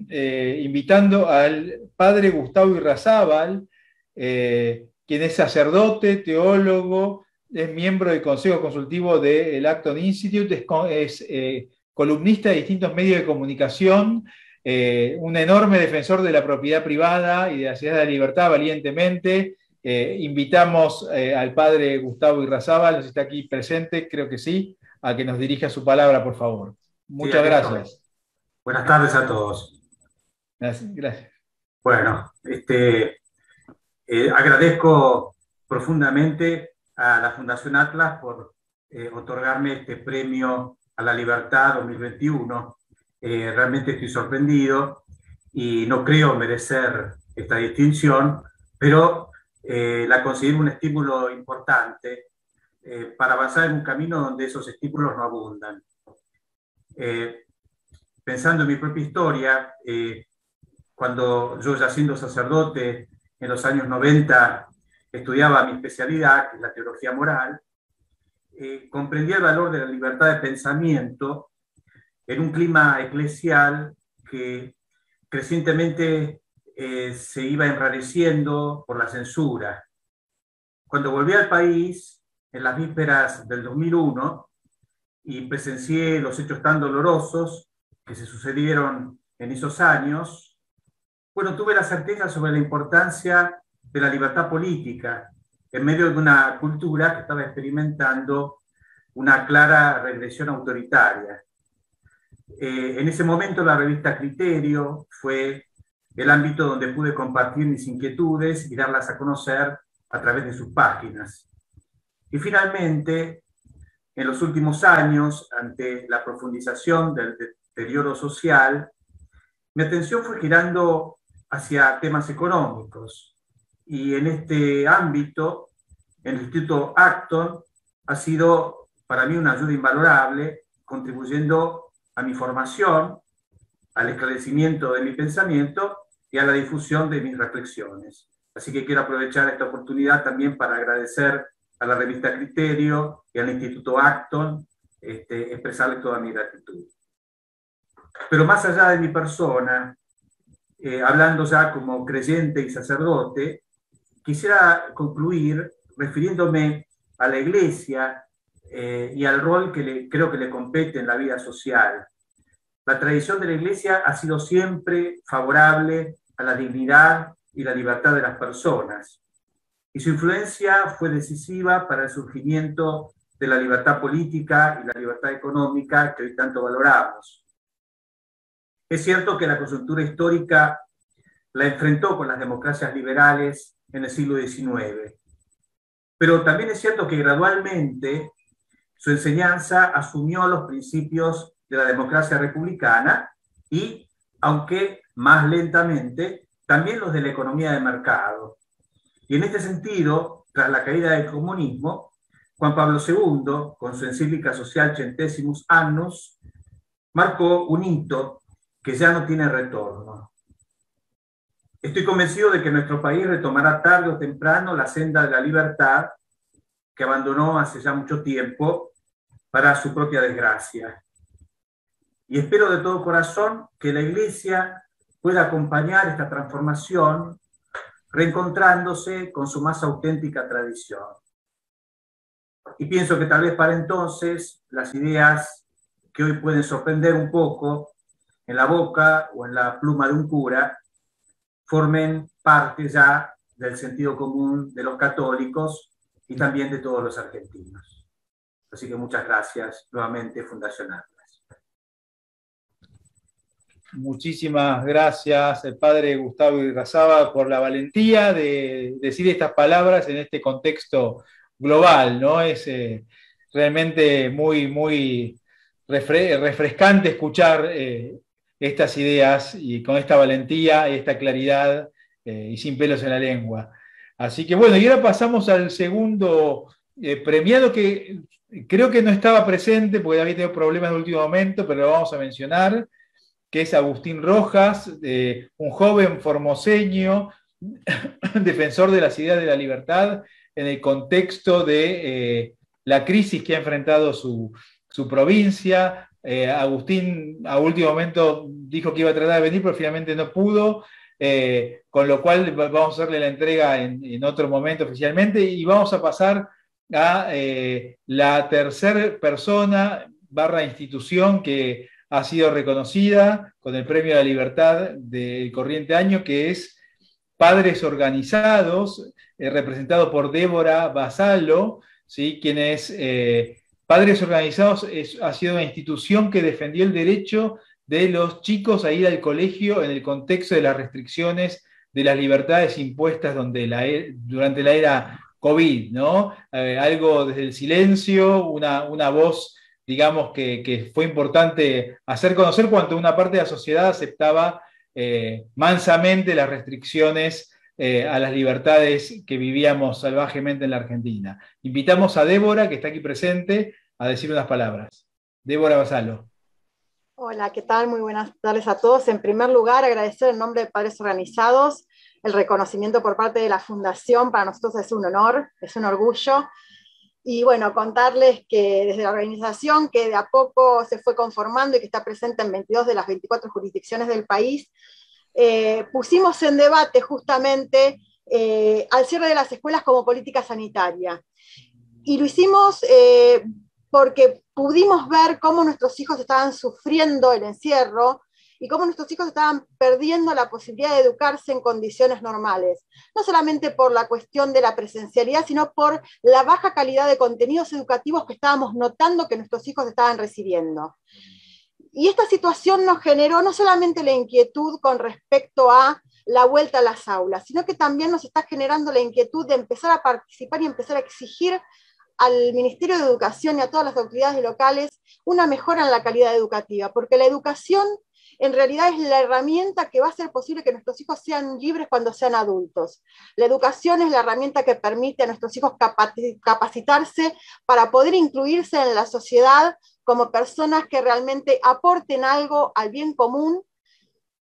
S3: invitando al padre Gustavo Irrazábal, quien es sacerdote, teólogo, es miembro del Consejo Consultivo del Acton Institute, es columnista de distintos medios de comunicación, un enorme defensor de la propiedad privada y de la ciudad de la libertad, valientemente. Invitamos al padre Gustavo Irrazábal, no sé si está aquí presente, creo que sí, a que nos dirija su palabra, por favor. Muchas gracias.
S7: Buenas tardes a todos.
S3: Gracias.
S7: Bueno, agradezco profundamente a la Fundación Atlas por otorgarme este premio a la libertad 2021. Realmente estoy sorprendido y no creo merecer esta distinción, pero la considero un estímulo importante para avanzar en un camino donde esos estímulos no abundan. Pensando en mi propia historia, cuando yo, ya siendo sacerdote en los años 90, estudiaba mi especialidad, que es la teología moral, comprendí el valor de la libertad de pensamiento en un clima eclesial que crecientemente se iba enrareciendo por la censura. Cuando volví al país, en las vísperas del 2001, y presencié los hechos tan dolorosos que se sucedieron en esos años, bueno, tuve la certeza sobre la importancia de la libertad política en medio de una cultura que estaba experimentando una clara regresión autoritaria. En ese momento la revista Criterio fue el ámbito donde pude compartir mis inquietudes y darlas a conocer a través de sus páginas. Y finalmente, en los últimos años, ante la profundización del deterioro social, mi atención fue girando hacia temas económicos. Y en este ámbito, el Instituto Acton ha sido para mí una ayuda invalorable, contribuyendo a mi formación, al esclarecimiento de mi pensamiento y a la difusión de mis reflexiones. Así que quiero aprovechar esta oportunidad también para agradecer a la revista Criterio y al Instituto Acton, expresarles toda mi gratitud. Pero más allá de mi persona, hablando ya como creyente y sacerdote, quisiera concluir refiriéndome a la Iglesia y al rol que creo que le compete en la vida social. La tradición de la Iglesia ha sido siempre favorable a la dignidad y la libertad de las personas, y su influencia fue decisiva para el surgimiento de la libertad política y la libertad económica que hoy tanto valoramos. Es cierto que la coyuntura histórica la enfrentó con las democracias liberales en el siglo XIX, pero también es cierto que gradualmente su enseñanza asumió los principios de la democracia republicana y, aunque más lentamente, también los de la economía de mercado. Y en este sentido, tras la caída del comunismo, Juan Pablo II, con su encíclica Social Centesimus Annus, marcó un hito que ya no tiene retorno. Estoy convencido de que nuestro país retomará tarde o temprano la senda de la libertad que abandonó hace ya mucho tiempo para su propia desgracia. Y espero de todo corazón que la Iglesia pueda acompañar esta transformación reencontrándose con su más auténtica tradición. Y pienso que tal vez para entonces las ideas que hoy pueden sorprender un poco en la boca o en la pluma de un cura formen parte ya del sentido común de los católicos y también de todos los argentinos. Así que muchas gracias nuevamente, Fundación Atlas.
S3: Muchísimas gracias, el padre Gustavo Irrazábal, por la valentía de decir estas palabras en este contexto global, ¿no? Es realmente muy refrescante escuchar estas ideas y con esta valentía y esta claridad y sin pelos en la lengua. Así que bueno, y ahora pasamos al segundo premiado, que creo que no estaba presente porque había tenido problemas de último momento, pero lo vamos a mencionar, que es Agustín Rojas, un joven formoseño, defensor de las ideas de la libertad en el contexto de la crisis que ha enfrentado su provincia. Agustín a último momento dijo que iba a tratar de venir, pero finalmente no pudo, con lo cual vamos a hacerle la entrega en otro momento oficialmente, y vamos a pasar a la tercera persona / institución que ha sido reconocida con el Premio a la Libertad del corriente año, que es Padres Organizados, representado por Débora Vassallo, ¿sí? Quien es Padres Organizados ha sido una institución que defendió el derecho de los chicos a ir al colegio en el contexto de las restricciones de las libertades impuestas durante la era COVID, ¿no? Algo desde el silencio, una voz, digamos, que fue importante hacer conocer cuando una parte de la sociedad aceptaba mansamente las restricciones a las libertades que vivíamos salvajemente en la Argentina. Invitamos a Débora, que está aquí presente, a decir unas palabras. Débora Vassallo.
S8: Hola, ¿qué tal? Muy buenas tardes a todos. En primer lugar, agradecer en nombre de Padres Organizados el reconocimiento por parte de la Fundación. Para nosotros es un honor, es un orgullo. Y bueno, contarles que desde la organización, que de a poco se fue conformando y que está presente en 22 de las 24 jurisdicciones del país, pusimos en debate justamente al cierre de las escuelas como política sanitaria. Y lo hicimos porque pudimos ver cómo nuestros hijos estaban sufriendo el encierro y cómo nuestros hijos estaban perdiendo la posibilidad de educarse en condiciones normales, no solamente por la cuestión de la presencialidad, sino por la baja calidad de contenidos educativos que estábamos notando que nuestros hijos estaban recibiendo. Y esta situación nos generó no solamente la inquietud con respecto a la vuelta a las aulas, sino que también nos está generando la inquietud de empezar a participar y empezar a exigir al Ministerio de Educación y a todas las autoridades locales una mejora en la calidad educativa, porque la educación en realidad es la herramienta que va a hacer posible que nuestros hijos sean libres cuando sean adultos. La educación es la herramienta que permite a nuestros hijos capacitarse para poder incluirse en la sociedad como personas que realmente aporten algo al bien común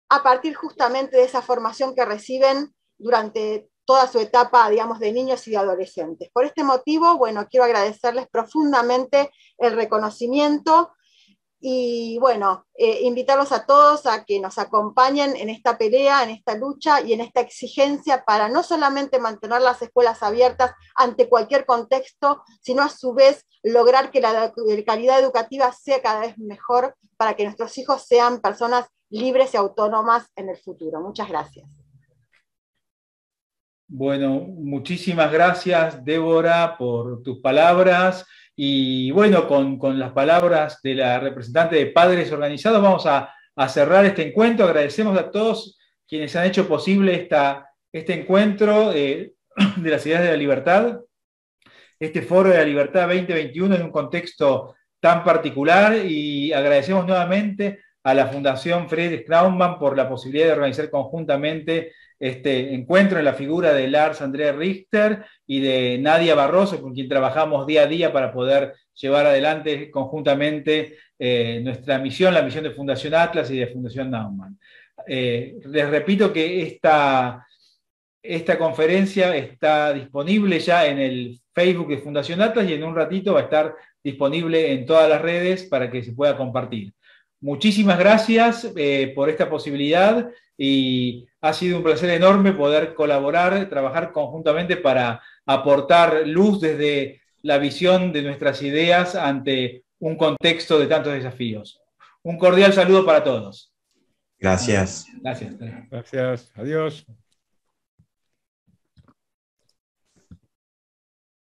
S8: a partir justamente de esa formación que reciben durante toda su etapa, digamos, de niños y de adolescentes. Por este motivo, bueno, quiero agradecerles profundamente el reconocimiento y, bueno, invitarlos a todos a que nos acompañen en esta pelea, en esta lucha y en esta exigencia para no solamente mantener las escuelas abiertas ante cualquier contexto, sino a su vez lograr que la calidad educativa sea cada vez mejor para que nuestros hijos sean personas libres y autónomas en el futuro. Muchas gracias.
S3: Bueno, muchísimas gracias, Débora, por tus palabras. Y bueno, con las palabras de la representante de Padres Organizados, vamos a cerrar este encuentro. Agradecemos a todos quienes han hecho posible este encuentro de las ideas de la libertad, este Foro de la Libertad 2021 en un contexto tan particular, y agradecemos nuevamente a la Fundación Friedrich Naumann por la posibilidad de organizar conjuntamente este encuentro en la figura de Lars André Richter y de Nadia Barroso, con quien trabajamos día a día para poder llevar adelante conjuntamente nuestra misión, la misión de Fundación Atlas y de Fundación Naumann. Les repito que esta conferencia está disponible ya en el Facebook de Fundación Atlas y en un ratito va a estar disponible en todas las redes para que se pueda compartir. Muchísimas gracias por esta posibilidad y ha sido un placer enorme poder colaborar, trabajar conjuntamente para aportar luz desde la visión de nuestras ideas ante un contexto de tantos desafíos. Un cordial saludo para todos.
S4: Gracias.
S3: Gracias.
S5: Gracias. Adiós.